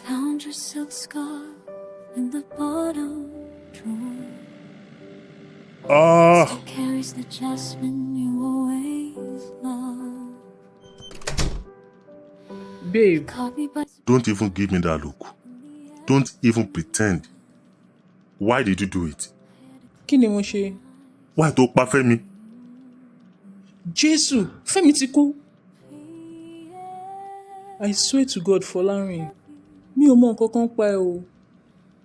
Found your silk scarf in the bottom drawer. Still carries the jasmine you always loved. Babe, Caught me by Don't even give me that look. Don't even pretend. Why did you do it? kí ni mo ṣe? Why tó pa Fẹ́mi? Jésù, Fẹ́mi ti kú. I swear to God, Folarin, mi ò mọ nǹkan kan pa ẹ o.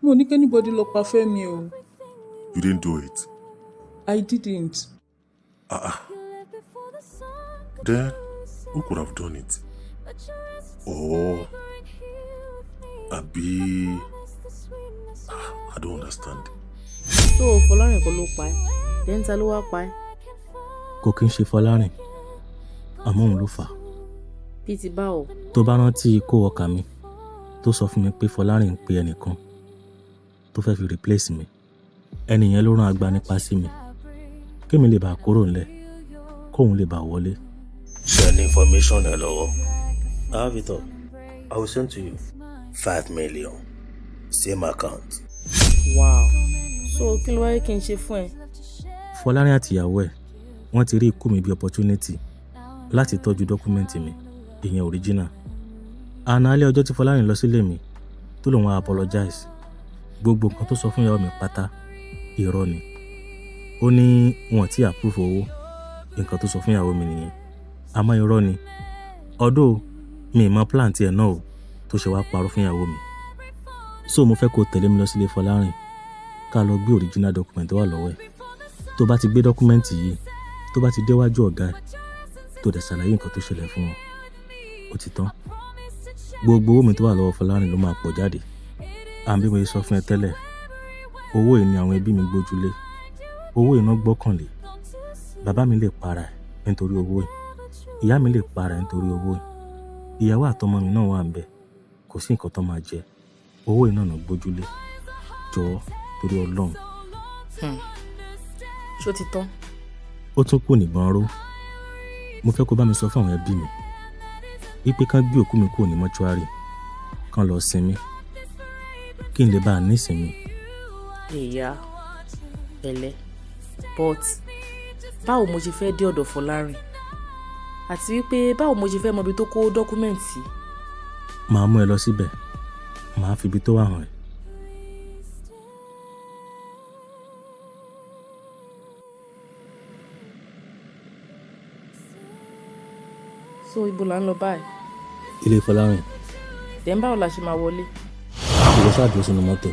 Mo ní kí anybody lọ pa Fẹ́mi o. You didn't do it. I didn't. Then who could have done it? Or Abi, I don't understand. So Folarin kọ́ ló pa ẹ́, then ta ló wá pa ẹ́? Kò kí ń ṣe Fọlárìn, àmọ́ òun ló fà á. Bí ti báwo? Tó bá rántí kó ọkà mi tó sọ fún mi pé Fọlárìn ń pe ẹnìkan tó fẹ́ fi replace mi. Ẹni yẹn ló rán agbanipa sí mi. Kémi lè bá kúrò ńlẹ̀, kóun lè bá wọlé. Send information ẹ lọ́wọ́. I have it all. I will send to you 5 million. Same account. Wow. So kí ló wáyé kí n ṣe fún ẹ? Fọlárìn àti ìyàwó ẹ̀ wọ́n ti rí ikú mi bí opportunity láti tọ́jú dọ́kúmẹ́ǹtì mi, ìyẹn original. Àná alẹ́ ọjọ́ tí Fọlárìn lọ sílé mi tó lòun apologize. Gbogbo nǹkan tó sọ fún ìyàwó mi pátá irọ́ ni. Ó ní wọn ti approve owó. Nǹkan tó sọ fún ìyàwó mi nìyẹn. Àmọ́ irọ́ ni. Although mi mọ plan tiẹ̀ náà o tó ṣe wá parọ́ fún ìyàwó mi. So mo fẹ́ kó tẹ̀lé mi lọ sílé Fọlárìn ká lọ gbé original document tó wà lọ́wọ́ ẹ̀. Tó bá ti gbé dọ́kúmẹ́ǹtì yìí, tó bá ti déwájú ọ̀gá ẹ̀, tó dẹ̀ ṣàlàyé nǹkan tó ṣẹlẹ̀ fún wọn, ó ti tán. Gbogbo owó mi tó wà lọ́wọ́ Fọlárìn ló máa pọ̀ jáde. Àbí mo ṣe sọ fún ẹ tẹ́lẹ̀, owó yìí ni àwọn ẹbí mi gbójúlé. Owó yìí náà gbọ́kànlé. Bàbá mi lè para ẹ̀ nítorí owó yìí. Ìyá mi lè para ẹ̀ nítorí owó yìí. Ìyàwó àtọmọ mi náà wà ńbẹ̀. Kò sí nǹkan tó máa jẹ. Owó yìí náà náà gbójúlé. Jọ̀ọ́ torí Ọlọ́run. Ṣó ti tán? Ó tún kù níbọn ró. Mo fẹ́ kó bá mi sọ fún àwọn ẹbí mi wípé kán gbé òkú mi kúrò ní mọ́ṣúárì, kán lọ sinmi, kí n lè bá a nísinmi. Ìyá pẹ̀lẹ́, but báwo mo ṣe fẹ́ dé ọ̀dọ̀ Fọlárin? Àti wípé báwo mo ṣe fẹ́ mọ ibi tó kó dọ́kúmẹ̀ntì sí? Màá mú ẹ lọ síbẹ̀, màá fi ibi tó wà hàn ẹ́. So ibo là ń lọ báyìí? Ilé Fọlárìn. Then báwo la ṣe máa wọlé? Ìwọ ṣáà dúró sínú mọ́tò,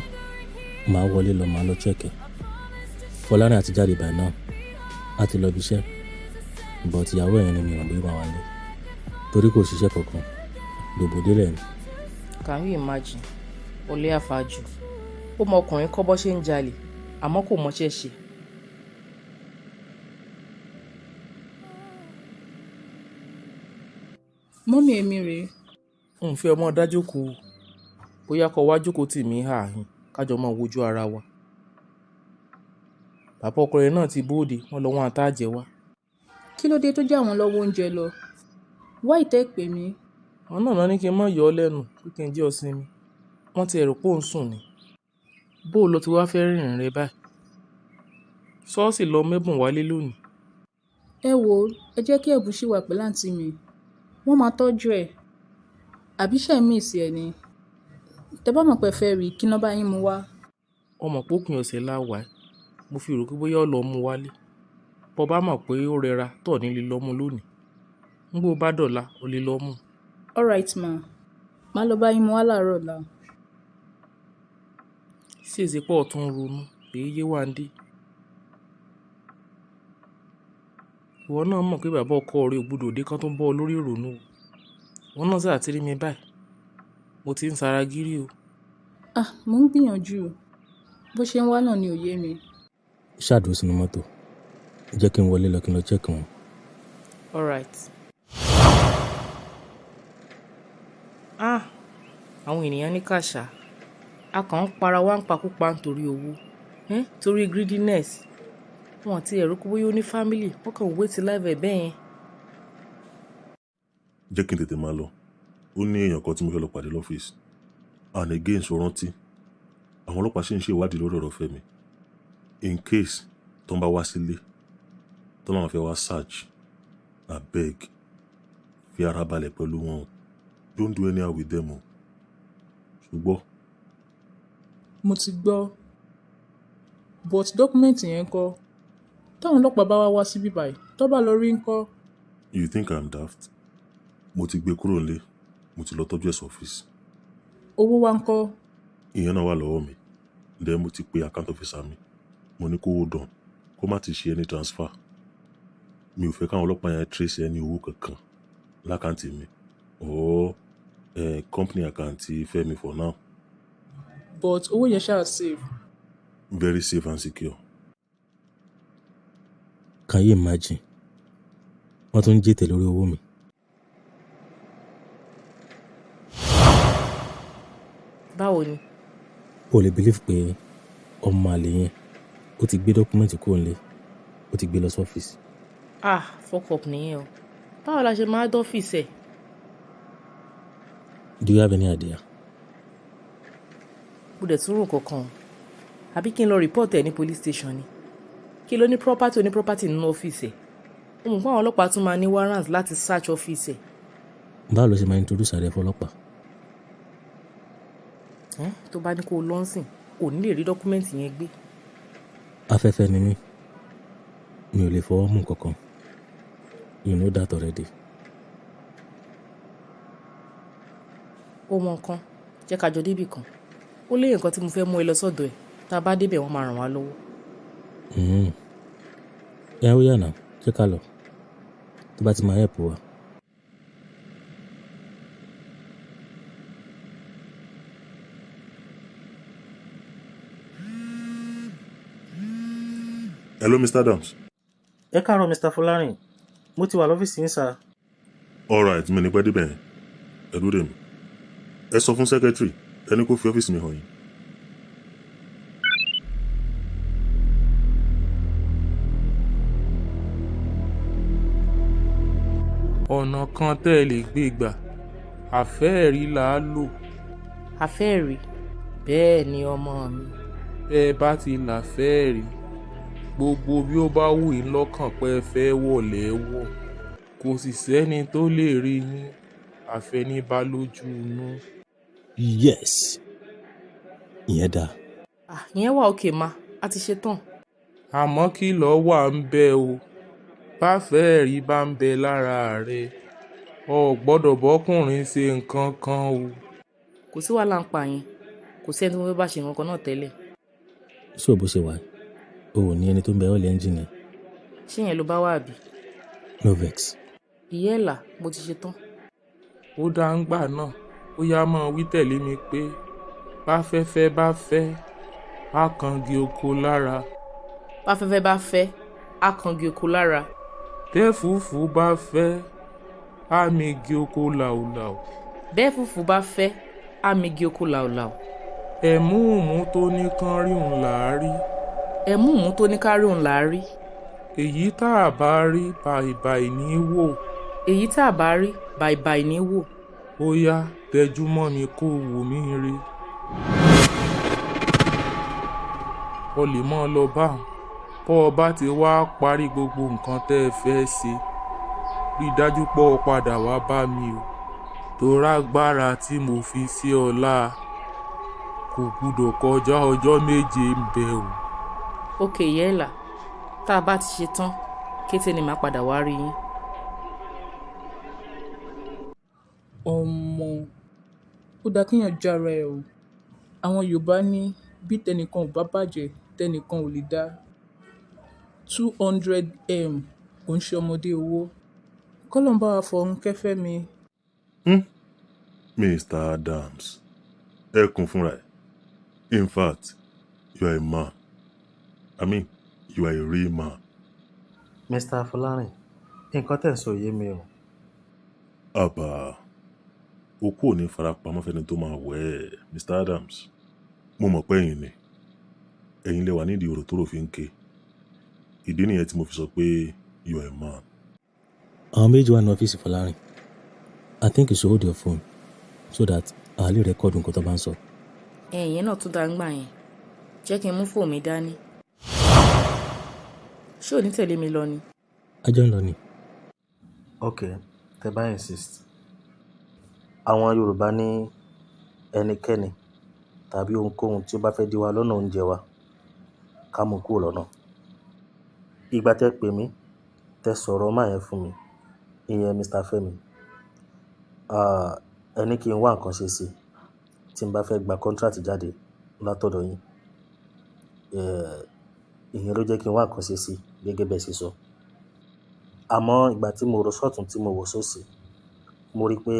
màá wọlé lọ, màá lọ check ẹ̀. Folarin àti jáde by now a ti lọ bí iṣẹ́ but ìyàwó ẹ̀yìn ni mi ò bóyá máa wà lé torí kò ṣiṣẹ́ kankan gbogbo délẹ̀ ni. Can you imagine? Olè àfàjù. Ó mọ ọkùnrin kọ́ bọ́ ṣe ń jalè àmọ́ kò mọṣẹ́ ṣe. Mọ́mì èmi rèé. n fẹ́ ọmọ dájókòó bóyá kó wá jókòó tì mí ààyìn kájọ máa wojú ara wa. Bàbá ọkọ rẹ̀ náà ti bóde wọ́n lọ wọ́n àtàjẹ wá. Kí ló dé tó jẹ́ àwọn lọ́wọ́ oúnjẹ lọ? Wá ìtẹ́ pè mí. àwọn náà ní kí n má yọ ọ́ lẹ́nu pé kí n jẹ́ ọ sinmi wọ́n ti ẹ̀rù pò ń sùn ni. bó o lọ ti wá fẹ́ rìnrìn rẹ báyìí ṣọ́ọ̀ṣì lọ mẹ́bùn wálé lónìí. Ẹ wo, ẹ jẹ́ kí ẹ̀bùn ṣì wà pẹ̀lú àǹtí mi. Wọ́n máa tọ́jú ẹ̀. Àbíṣẹ́ mi ìsì ẹ̀ ni. Tẹ bá mọ̀ pé fẹ́ rí kí iná bá yín mu wá. ọmọ pópin ọ̀sẹ̀ láwà ẹ́ mo fi rò pé bóyá ọ lọ mú wálé bọ́ bá mọ̀ pé ó rẹra tọ̀ nílé lọ́mú lónìí ń gbó bá dọ̀la ó lè lọ́mú. All right ma. Màá lọ bá yín mu wá láàárọ̀ ọ̀la. sí èsì pọ̀ tún ń ronú èyí yé wá ń dé. ìwọ náà mọ̀ pé bàbá ọkọ rẹ ò gbọdọ̀ dé kán tó ń bọ́ ọ lórí ìrònú o. ìwọ náà sáà ti rí mi báyìí mo ti ń sara gírí o. Mo ń gbìyànjú. Bó ṣe ń wá náà ni ò yé mi. ṣáàdúró sínú mọ́tò jẹ́ kí n wọlé lọ kí n lọ check wọn. All right. Àwọn ènìyàn ní kàṣà a kàn ń para wá ń pakúpa nítorí owó torí greediness wọn ti ẹ̀rú kó bóyá ó ní family wọ́n kàn wé ti láìpẹ́ bẹ́ẹ̀ yẹn. jẹ́ kí n tètè máa lọ ó ní èèyàn kan tí mo fẹ́ lọ pàdé lọ́fíìsì and again so rántí àwọn ọlọ́pàá ṣì ń ṣe ìwádìí lórí ọ̀rọ̀ Fẹ́mi in case tó ń bá wá sílé tó náà fẹ́ wá search abeg fi ara balẹ̀ pẹ̀lú wọn don't do anyhow with them o ṣùgbọ́n. Mo ti gbọ́. But dọ́kúmẹ́ǹtì yẹn kọ́. Táwọn ọlọ́pàá bá wá síbí báyìí tó bá lọ rí ńkọ́. You think I'm daft? Mo ti gbé kúrò nílé mo ti lọ tọ́jú ẹ̀ sí ọ́fíìsì. Owó wa ńkọ́. ìyẹn náà wà lọ́wọ́ mi then mo ti pe account officer mi mo ní kó hold on kó má ti ṣe any transfer mi ò fẹ́ káwọn ọlọ́pàá yẹn trace ẹni owó kankan lákàntì mi or company account Fẹ́mi for now. But owó yẹn ṣáà save. Very safe and secure. Can you imagine? wọ́n tún ń jètè lórí owó mi. Báwo ni? o lè believe pé ọmọ àlè yẹn ó ti gbé dọ́kúmẹ́ǹtì kúrò nílé ó ti gbé lọ sọ́fíìsì. Fuck up nìyẹn o. Báwo la ṣe máa dọ́fíìsì ẹ̀? Do you have any idea? Mo dẹ̀ tún rò kankan àbí kí n lọ rìpọ́ọ̀tì ẹ̀ ní police station ni kí ló ní property oní-property nínú ọ́fíìsì ẹ̀ ó mọ̀ pé àwọn ọlọ́pàá tún máa ní warrant láti search ọ́fíìsì ẹ̀. báwo ló ṣe máa introduce ààrẹ fọlọ́pàá? tó bá ní kó o lọ́nsìn ò ní lè rí dọ́kúmẹ́ǹtì yẹn gbé. afẹ́fẹ́ ni mí mi ò lè fọwọ́ mú kankan you know that already. ó mọ nǹkan jẹ́ ká jọ débì kan ó lé nǹkan tí mo fẹ́ mú ẹ lọ sọ́dọ̀ ẹ̀ tá a bá débẹ̀ wọ́n máa ràn wá lọ́wọ́. ẹ ó yànnà jẹ́ ká lọ tó bá ti máa help wa. Hello, Mr. Adams. ẹ káàárọ̀ Mr. Folarin mo ti wà lọ́fíìsì yín sá. All right, mi ní pẹ́ débẹ̀ yẹn ẹ dúró dè mí ẹ sọ fún secretary ẹni kó fi ọ́fíìsì mi hàn yín. ọ̀nà kan tẹ́ ẹ lè gbé gbà àfẹ́ẹ̀rí là á lò. Àfẹ́ẹ̀rí bẹ́ẹ̀ ni ọmọ mi. ẹ bá ti láfẹ́ẹ̀rí gbogbo bí ó bá wù yín lọ́kàn pé ẹ fẹ́ wọ̀lẹ́ wọ̀ kò sì sẹ́ni tó lè rí yín àfẹnibá lójú inú. Yes ìyẹn dáa. ìyẹn wà òkè ma a ti ṣe tán. àmọ́ kí ló wà ń bẹ o báfẹ́ẹ̀rí bá ń bẹ lára rẹ o gbọ́dọ̀ bọ́kùnrin ṣe nǹkan kan o. kò sí wàhálà ń pa yẹn kò sẹ́ni tó fẹ́ bá ṣe nǹkan kan náà tẹ́lẹ̀. ṣé o bó ṣe wà ó o ò ní ẹni tó ń bẹ ọ́ọ̀lì ẹ́ńjìnì. ṣé yẹn ló bá wà bí? No vex. ìyá ẹ̀là mo ti ṣe tán. ó dá ń gbà náà ó yá máa wí tẹ̀lé mi pé báfẹ́fẹ́ bá fẹ́ á kangi oko lára. báfẹ́fẹ́ bá fẹ́ á kangi oko lára. tẹ́fùfù bá fẹ́ á migi oko làùlàù. bẹ́ẹ̀fùfù bá fẹ́ á migi oko làùlàù. ẹ̀múùmú tó ní kán rí òun là á rí. ẹ̀múùmú tó ní ká rí òun là á rí. èyí tá a bá rí bàìbàì ní í wò. èyí tá a bá rí bàìbàì ní í wò. ó yá tẹjú mọ́ mi kó o wò mí rí. o lè mọ́ ọ lọ báwọn bọ́ ọ bá ti wá parí gbogbo nǹkan tẹ́ ẹ fẹ́ ṣe rí i dájú pé o padà wá bá mi o torí agbára tí mo fi sí ọ láà kò gbúdọ̀ kọjá ọjọ́ 7 ń bẹ o. òkè ìyá ẹ̀là tá a bá ti ṣe tán kété ni màá padà wá rí yín. ọmọ ó dáa kéèyàn jára ẹ o. àwọn Yorùbá ní bí tẹnìkan ò bá bàjẹ́ tẹnìkan ò lè dá. 200M kò ń ṣe ọmọdé owó. kọ́lọ̀ ń bá wa fọ̀run kẹ́fẹ́ mi. Mr. Adams, ẹ kún fúnra ẹ̀. In fact, you are a man. I mean, you are a real man. Mr. Folarin, nǹkan tẹ̀ ń sọ yé mi o. Àbá okú ò ní farapamọ́ fẹ́ni tó máa wẹ̀ ẹ́ Mr. Adams. Mo mọ̀ pé ẹ̀yin lẹ wà nídìí ọ̀rọ̀ tó rò fi ń ké. ìdí nìyẹn tí mo fi sọ pé you are a man. àwọn méjì wà ní ọ́fíìsì Folarin. I think you should hold your phone so that a lè rẹ́kọ̀dù nǹkan tó bá ń sọ. ẹ̀yìn náà tún dá ń gbà yẹn jẹ́ kí n mú fóònù mi dání. ṣé ò ní tẹ̀lé mi lọ ni? ajọ́ ń lọ ni. ok tẹ bá insist. àwọn Yorùbá ní ẹnikẹ́ni tàbí ohunkóhun tí ó bá fẹ́ dí wa lọ́nà oúnjẹ wa ká mú kúrò lọ́nà. ìgbà tẹ pè mí tẹ sọ̀rọ̀ máa yẹn fún mi ìyẹn Mr. Fẹ́mi ẹni kí n wá nǹkan ṣe sí tí n bá fẹ́ gba kọ́ńtrátì jáde látọ̀dọ̀ yín ìyẹn ló jẹ́ kí n wá nǹkan ṣe sí gẹ́gẹ́ bẹ́ẹ̀ ṣe sọ. àmọ́ ìgbà tí mo rò sọ́tún tí mo wò sósì mo rí i pé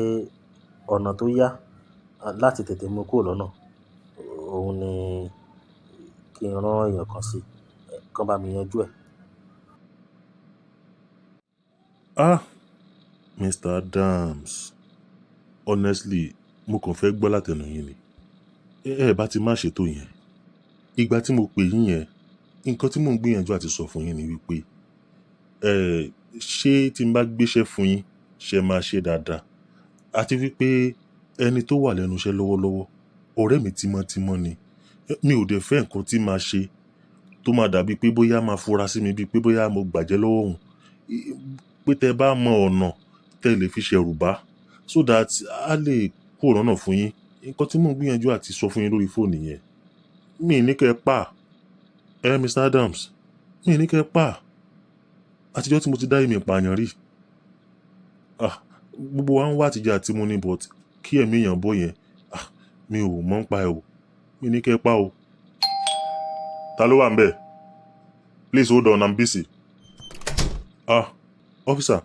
ọ̀nà tó yá láti tètè mú kúrò lọ́nà òun ni kí n rán èèyàn kan sí kán bá mi yanjú ẹ̀. Mr. Adams, honestly mo kàn fẹ́ gbọ́ látẹnu yín ni ẹ bá ti má ṣètò yẹn. ìgbà tí mo pè yín yẹn nǹkan tí mò ń gbìyànjú àti sọ fún yín ni wípé ṣé tí n bá gbéṣẹ́ fún yín ṣe máa ṣe dáadáa àti wípé ẹni tó wà lẹ́nu iṣẹ́ lọ́wọ́lọ́wọ́ ọ̀rẹ́ mi tímọ́tímọ́ ni mi ò dẹ̀ fẹ́ nǹkan tí máa ṣe tó máa dàbí pé bóyá máa fura sí mi bíi pé bóyá mo gbàjẹ́ lọ́wọ́ òun pé tẹ bá mọ ọ̀nà tẹ lè fi ṣẹ̀rù bá so that a lè kó ọ̀nà fún yín nǹkan tí mò ń gbìyànjú àti sọ fún yín lórí fóònù yẹn mi ní kẹ́ pa Mr. Adams mi ní kẹ́ pa àtijọ́ tí mo ti dá ìmì ìpààyàn rí gbogbo wa ń wá àtijọ́ àti mo ní but kí ẹ̀mí èèyàn bọ́ yẹn mi ò mọ̀ ń pa ẹ̀ o mi ní kẹ́ pa o. ta ló wà ń bẹ̀? Please hold on, I'm busy. Officer.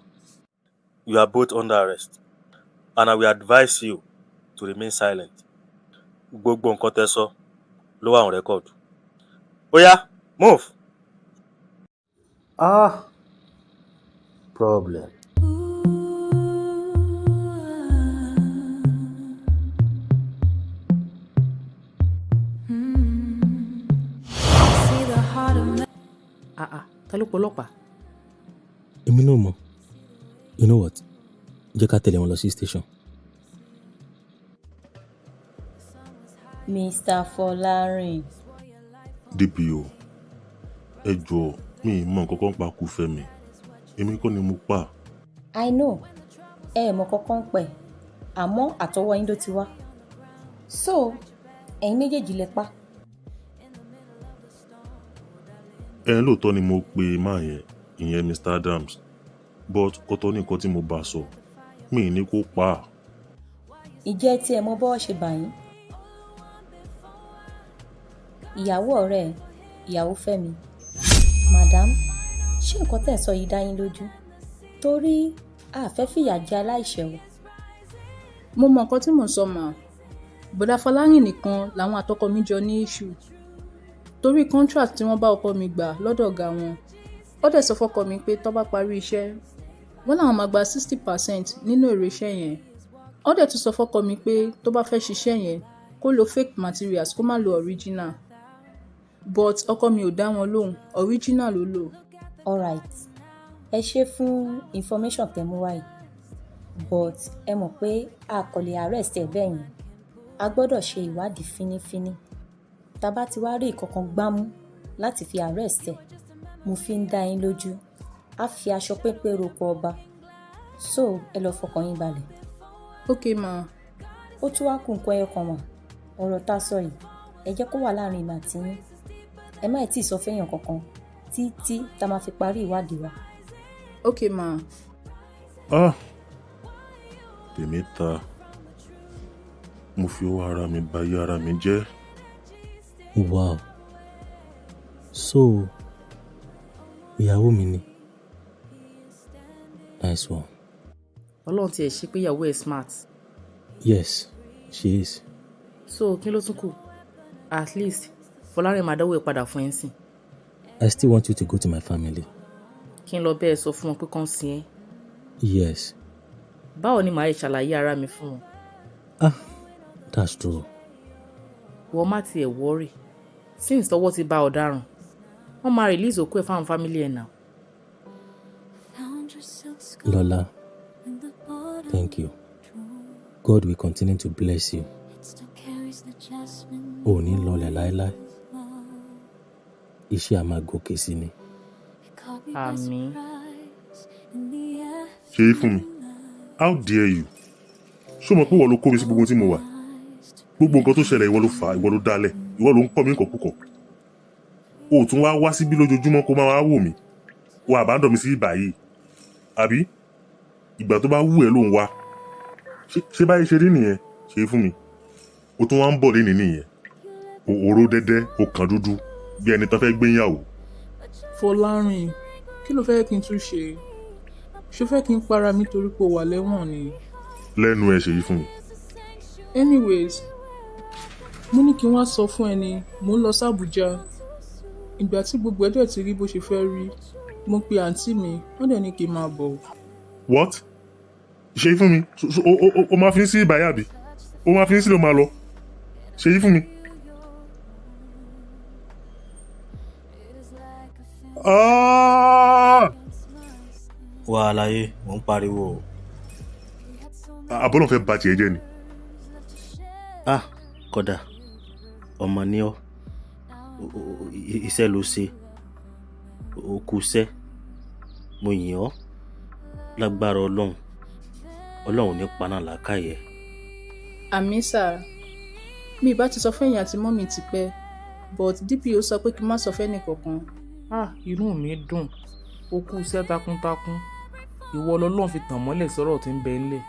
You are both under arrest and I will advise you to remain silent. gbogbo nǹkan tẹ́ sọ ló wà on record. Oya, move. Problem. Ta ló pọlọ́pàá? èmi náà mọ̀. You know what? jẹ́ ká tẹ̀lé wọn lọ sí station. Mr. Folarin. DPO ẹ jọ̀ọ́ mi ì mọ nǹkan kan pa kú Fẹ́mi èmi kọ́ ni mo pa. I know ẹ mọ̀ kankan pẹ̀ àmọ́ àtọwọ́ yín ló ti wá so ẹ̀yin méjèèjì lẹ pa. Lóòótọ́ ni mo pe máa yẹn ìyẹn Mr. Adams but ọ̀tọ̀ ní nǹkan tí mo bá sọ mi ì ní kó pa á. ìjẹ́ tí ẹ mọ bọ́ọ̀ ṣe bà yín ìyàwó ọ̀rẹ́ ìyàwó Fẹ́mi Madam, ṣé nǹkan tẹ́ ẹ̀ sọ yìí dá yín lójú? Torí a fẹ́ fìyà jẹ aláìṣẹ̀ o. Mo mọ nǹkan tí mò ń sọ mà. Bọ̀dá Fọlárìn nìkan làwọn àtọkọ mi jọ ní issue. Torí contract tí wọ́n bá ọkọ mi gbà lọ́dọ̀ ọ̀gá wọn, ó dẹ̀ sọ fọ́kọ mi pé tó bá parí iṣẹ́, wọ́n làwọn máa gba 60% nínú èrè iṣẹ́ yẹn. Ó dẹ̀ tún sọ fọ́kọ mi pé tó bá fẹ́ ṣiṣẹ́ yẹn, kó lo fake materials kó má lo original. But ọkọ mi ò dá wọn lóhùn, original ló lò. Alright, ẹ ṣé fún information tẹ́ mú wáyé. But ẹ mọ̀ pé a kò lè arrest ẹ̀ bẹ́ẹ̀ yẹn. A gbọ́dọ̀ ṣe ìwádìí fínífíní. Tá bá ti wá rí ìkankan gbámú láti fi arrest ẹ̀, mo fi ń dá yín lójú. A fi aṣọ pépé roko ọba. So ẹ lọ fọkàn yín balẹ̀. Okay ma. Ó tún wá kù nǹkan ẹyọ kan wà. Ọ̀rọ̀ tá sọ yìí, ẹ jẹ́ kó wà láàrin ìgbà tí yín. Ẹ má tí ì sọ fẹ́yàn kankan títí tá máa fi parí ìwádìí wa. Okay ma. Tèmi ta. Mo fi owó ara mi bà ayé ara mi jẹ́. Wow. So, ìyàwó mi ni. Nice one. Ọlọ́run tiẹ̀ ṣe pé ìyàwó ẹ̀ smart. Yes, she is. So kí ló tún kù? At least Fọlárìn máa dáwọ́ ẹ̀ padà fún ẹ̀ sìn. I still want you to go to my family. Kí n lọ bẹ́ẹ̀ sọ fún wọn pé kán sin ẹ́. Yes. Báwo ni màá ṣàlàyé ara mi fún wọn? That's true. Wọ́n má tiẹ̀ worry. Since tọwọ́ ti bá ọ̀daràn, wọ́n máa release òkú ẹ̀ fáwọn family ẹ̀ náà. Lola, thank you. God will continue to bless you. Ò ní lọlẹ̀ láéláé. Iṣẹ́ a máa gòkè sí ni. Àmín. Ṣé fún mi? How dare you? Ṣó mọ̀ pé ìwọ ló kó mi sí gbogbo tí mo wà? Gbogbo nǹkan tó ṣẹlẹ̀ ìwọ ló fà á, ìwọ ló dálẹ̀, ìwọ ló ń kọ́ mi nǹkan. O tún wá síbí lójoojúmọ́ kó máa wá wò mí. O abandon mi sí ibà yìí. Àbí? Ìgbà tó bá wù ẹ́ ló ń wá. Ṣé báyìí ṣe rí nìyẹn? Ṣé fún mi? O tún wá ń bọ̀ lénìí nìyẹn. Òró dẹ́dẹ́, o kàn dúdú bí ẹni tán fẹ́ gbéyàwó. Fọlárìn, kí ló fẹ́ kí n tún ṣe? Ṣé fẹ́ kí n para mi torí pé o wà lẹ́wọ̀n ni? Lẹ́nu ẹ ṣèyí fún mi. Anyways, mo ní kí n wá sọ fún ẹni mò ń lọ sí Àbújá. Ìgbà tí gbogbo ẹ̀dẹ̀ ti rí bó ṣe fẹ́ rí, mo pe àǹtí mi, wọ́n dẹ̀ ní kí n máa bọ̀. What? Ṣèyí fún mi? O máa fi ń sí ìbáyà bí? O máa fi ń sí ló máa lọ? Ṣèyí fún mi? Wà á láyé, mò ń pariwo. Àbọ̀lọ̀ fẹ́ bà tiẹ̀ jẹ́ ni. Kódà, ọmọ ni ọ́. Iṣẹ́ ló ṣe. O kú iṣẹ́. Mo yìn ọ́. Lágbára Ọlọ́run. Ọlọ́run ní paná làákàyè. Àmín sà. Mi ìbá ti sọ fẹ́yìn àti mọ́mì ti pẹ́, but DPO sọ pé kí n má sọ fẹ́ nìkankan. Inú mi dùn. Ó kú iṣẹ́ takuntakun. Ìwọ lọ́lọ́run fi tàn mọ́lẹ̀ sọ́rọ̀ tí ń bẹ ńlẹ̀.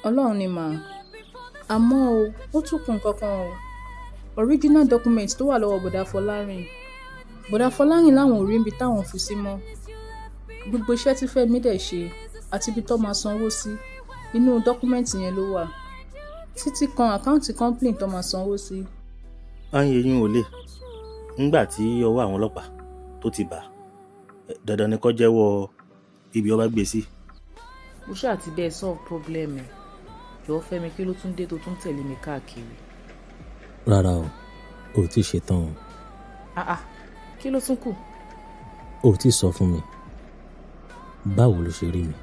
Ọlọ́run ni mà. Àmọ́ ó tún kù nǹkankan o. Original document tó wà lọ́wọ́ bọ̀dá Fọlárìn. Bọ̀dá Fọlárìn láwọn ò rí ibi táwọn fi sí mọ́. Gbogbo iṣẹ́ tí Fẹ́mi dẹ̀ ṣe àti ibi tó máa sanwó sí inú dọ́kúmẹ́ǹtì yẹn ló wà. Títí kan àkáǹtì complaint tó máa sanwó sí. Àyè yín ò lè. Ńgbà tí ọwọ́ àwọn ọlọ́pàá tó ti bà, dandan ni kó jẹ́wọ́ ibi ọba gbé sí. Mo ṣáà ti bẹ́ẹ̀ solve problem ẹ̀. Jọ̀ọ́ Fẹ́mi, kí ló tún dé tó tún tẹ̀lé mi káàkiri? Rárá o, ò tí ì ṣetán o. Kí ló tún kù? Ò tí ì sọ fún mi. Báwo ló ṣe rí mi?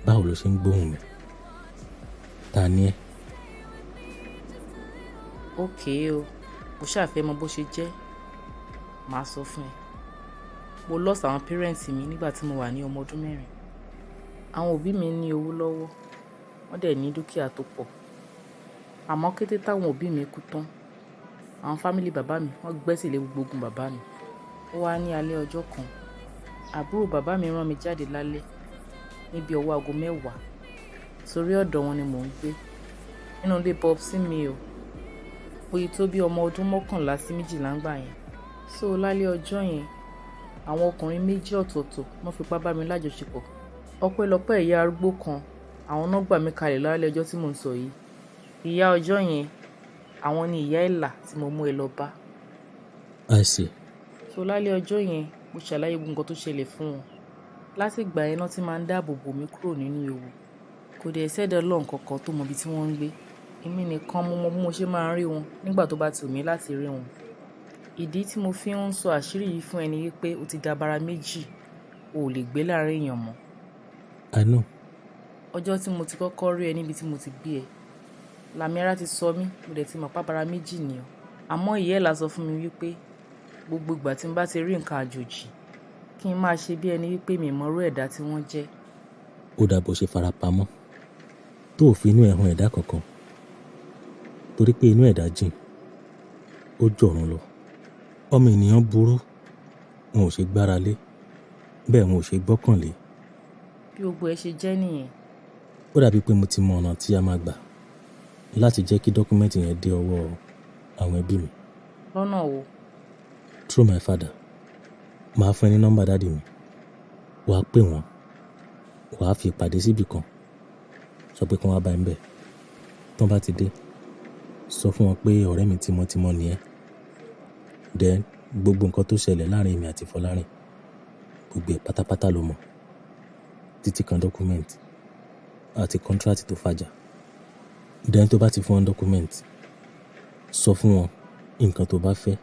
Báwo ló ṣe ń gbóhùn mi? Ta ni ẹ́? Okay o, mo ṣáà fẹ́ mọ bó ṣe jẹ́. Màá sọ fún ẹ. Mo lost àwọn parents mi nígbà tí mo wà ní ọmọ ọdún 4. Àwọn òbí mi ní owó lọ́wọ́, wọ́n dẹ̀ ní dúkìá tó pọ̀. Àmọ́ kété táwọn òbí mi kú tán, àwọn fámìlì bàbá mi wọ́n gbẹ́sẹ̀ lé gbogbo ogun bàbá mi. Ó wá ní alẹ́ ọjọ́ kan, àbúrò bàbá mi rán mi jáde lálẹ́ níbi ọwọ́ aago 10. Torí ọ̀dọ̀ wọn ni mò ń gbé. Nínú ilé popsi mi o. Oye tó bí ọmọ ọdún 11 sí 12 ńgbà yẹn. So lálẹ́ ọjọ́ yẹn àwọn ọkùnrin méjì ọ̀tọ̀ọ̀tọ̀ wọ́n fipá bá mi lájọṣepọ̀. Ọpẹ́lọpẹ́ ìyá arúgbó kan, àwọn náà gbà mí kalẹ̀ lálẹ́ ọjọ́ tí mò ń sọ yìí. Ìyá ọjọ́ yẹn àwọn ni ìyá ẹ̀là tí mo mú ẹ lọ bá. I see. So lálẹ́ ọjọ́ yẹn mo ṣàlàyé gbogbo nǹkan tó ṣẹlẹ̀ fún wọn. Láti ìgbà yẹn náà tí máa ń dáàbò bò mí kúrò nínú ewu. Kò dẹ̀ sẹ́dọ̀ Ọlọ́run kankan tó mọ ibi tí wọ́n ń gbé. Èmi nìkan mo mọ bí mo ṣe máa ń rí wọn nígbà tó bá ti wù mí láti rí wọn. Ìdí tí mo fi ń sọ àṣírí yìí fún ẹni wípé o ti dabara méjì, o ò lè gbé láàrin èèyàn mọ́. I know. Ọjọ́ tí mo ti kọ́kọ́ rí ẹ níbi tí mo ti bí ẹ, Làmíárá ti sọ mí, mo dẹ̀ ti mọ̀ pábara méjì ni ọ́. Àmọ́ ìyá ẹ̀là sọ fún mi wípé gbogbo ìgbà tí n bá ti rí nǹkan àjòjì, kí n máa ṣe bí ẹni wípé mi mọ̀rú ẹ̀dá tí wọ́n jẹ́. Ó dà bó ṣe farapamọ́ tó ò fi inú ẹ̀ hàn ẹ̀dá kankan torí pé inú ẹ̀dá jìn ó jọ̀run lọ. Ọmọ ènìyàn burú, wọn ò ṣe gbára lé, bẹ́ẹ̀ wọn ò ṣe gbọ́kànlé. Bí gbogbo ẹ ṣe jẹ́ nìyẹn. Ó dàbí pé mo ti mọ ọ̀nà tí a máa gbà láti jẹ́ kí dọ́kúmẹ́ǹtì yẹn dé ọwọ́ àwọn ẹbí mi. Lọ́nà wo? Through my father. Màá fún ẹ ní nọ́mbà dáàdì mi. Wàá pè wọ́n. Wàá fi ìpàdé síbì kan. Sọ pé kí wọ́n bá ẹ ń bẹ̀. Tán bá ti dé, sọ fún wọn pé ọ̀rẹ́ mi tímọ́tímọ́ ni ẹ́. Then gbogbo nǹkan tó ṣẹlẹ̀ láàrin èmi àti Fọlárìn, gbogbo ẹ̀ pátápátá ló mọ̀. Títí kan dọ́kúmẹ́ǹtì àti kọ́ńtrátì tó fàjà. Then tó bá ti fún wọn dọ́kúmẹ́ǹtì, sọ fún wọn nǹkan tó bá fẹ́,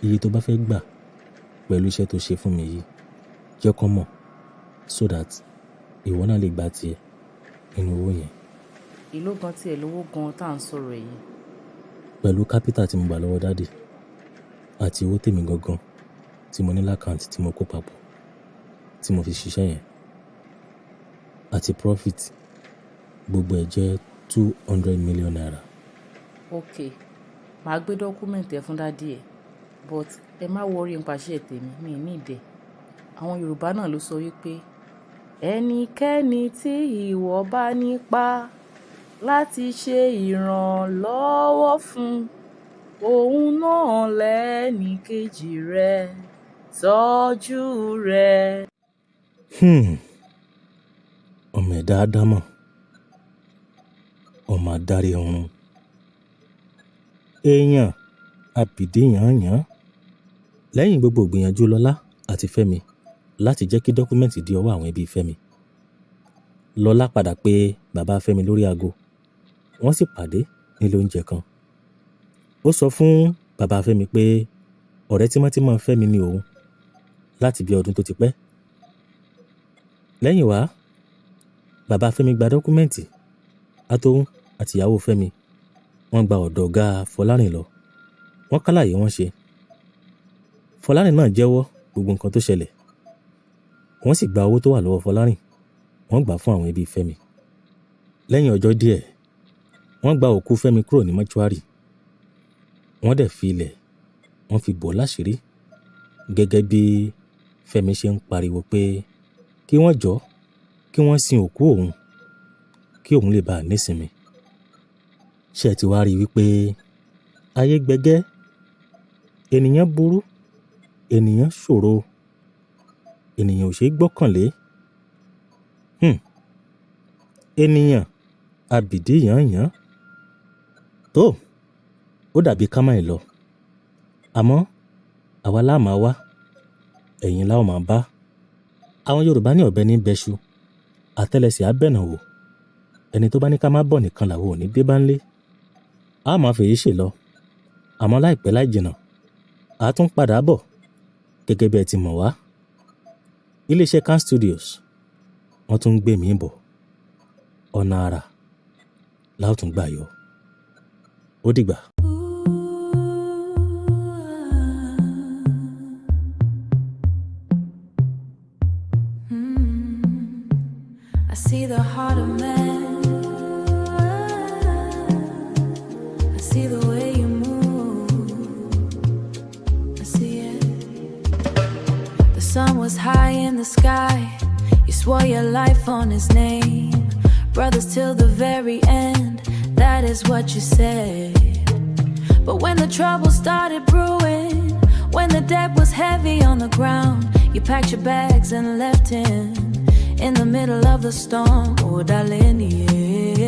iye tó bá fẹ́ gbà pẹ̀lú iṣẹ́ tó ṣe fún mi yìí, jẹ́ kó mọ̀ so that ìwọ náà lè gba tiẹ̀ nínú owó yẹn. Ìlú gan tiẹ̀ lówó gan tá à ń sọ̀rọ̀ yìí. Pẹ̀lú kápítà tí mo gbà lọ́wọ́ dáàdì àti owó tèmi gangan tí mo ní lákàntì tí mo kó papọ̀ tí mo fi ṣiṣẹ́ yẹn àti profit, gbogbo ẹ̀ jẹ́ 200 million naira. Ok, màá gbé dọ́kúmẹ̀ntì ẹ fún dádì ẹ, but ẹ má wọrí nípa iṣẹ́ tèmi, mi ní ìdẹ. Àwọn Yorùbá náà ló sọ wípé ẹnikẹ́ni tí ìwọ bá nípa láti ṣe ìrànlọ́wọ́ fún, òun náà lẹ́ni kejì rẹ, tọ́jú rẹ. Ọmọ ẹ̀dá ádámọ̀, ọmọ adarí ọ̀run, èèyàn àbìdí yànyàn. Lẹ́yìn gbogbo ìgbìyànjú Lọ́lá àti Fẹ́mi láti jẹ́ kí dọ́kúmẹ́ǹtì di ọwọ́ àwọn ẹbí Fẹ́mi, Lọ́lá padà pé bàbá Fẹ́mi lórí aago. Wọ́n sì pàdé nílé oúnjẹ kan. Ó sọ fún bàbá Fẹ́mi pé ọ̀rẹ́ tímọ́tímọ́ Fẹ́mi ni òun láti bí ọdún tó ti pẹ́. Lẹ́yìn wá, bàbá Fẹ́mi gba dọ́kúmẹ́ǹtì, àtòun àti ìyàwó Fẹ́mi wọ́n gba ọ̀dọ̀ ọ̀gá Fọlárìn lọ. Wọ́n kálàyé wọ́n ṣe. Fọlárìn náà jẹ́wọ́ gbogbo nǹkan tó ṣẹlẹ̀. Wọ́n sì gba owó tó wà lọ́wọ́ Fọlárìn, wọ́n gbà fún àwọn ẹbí Fẹ́mi. Lẹ́yìn ọjọ́ díẹ̀, wọ́n gba òkú Fẹ́mi kúrò ní mọ́ṣúárì. Wọ́n dẹ̀ fi ilẹ̀, wọ́n fi bò láṣìírí gẹ́gẹ́ bí Fẹ́mi ṣe ń pariwo pé kí wọ́n jọ́ kí wọ́n sin òkú òun kí òun lè bá a nísinmi. Ṣé ẹ ti wá rí wípé ayé gbẹgẹ́, ènìyàn burú, ènìyàn ṣòro, ènìyàn ò ṣe é gbọ́kànlé. Ènìyàn àbìdí yànyàn. Tó, ó dàbí ká má ì lọ. Àmọ́ àwa la máa wá, ẹ̀yin la ó máa bá. Àwọn Yorùbá ní ọ̀bẹ ní bẹ́ṣu, àtẹ́lẹsẹ̀ á bẹ̀nà wò. Ẹni tó bá ní ká má bọ̀ nìkan làwọn ò ní dé bá ń lé. A máa fèyí ṣe lọ, àmọ́ láìpẹ́ láì jìnnà, a tún padà bọ̀ gẹ́gẹ́ bí ẹ ti mọ̀ wá. Iléeṣẹ́ Can Studios wọ́n tún ń gbé mi bọ̀. Ọ̀nà àrà la ó tún gbà yọ. Ó dìgbà. I see the heart of man. I see the way you move. I see it. The sun was high in the sky. You swore your life on his name. Brothers till the very end. That is what you said. But when the trouble started brewing, When the debt was heavy on the ground, you packed your bags and left him in the middle of the storm. Oh, darling, yeah.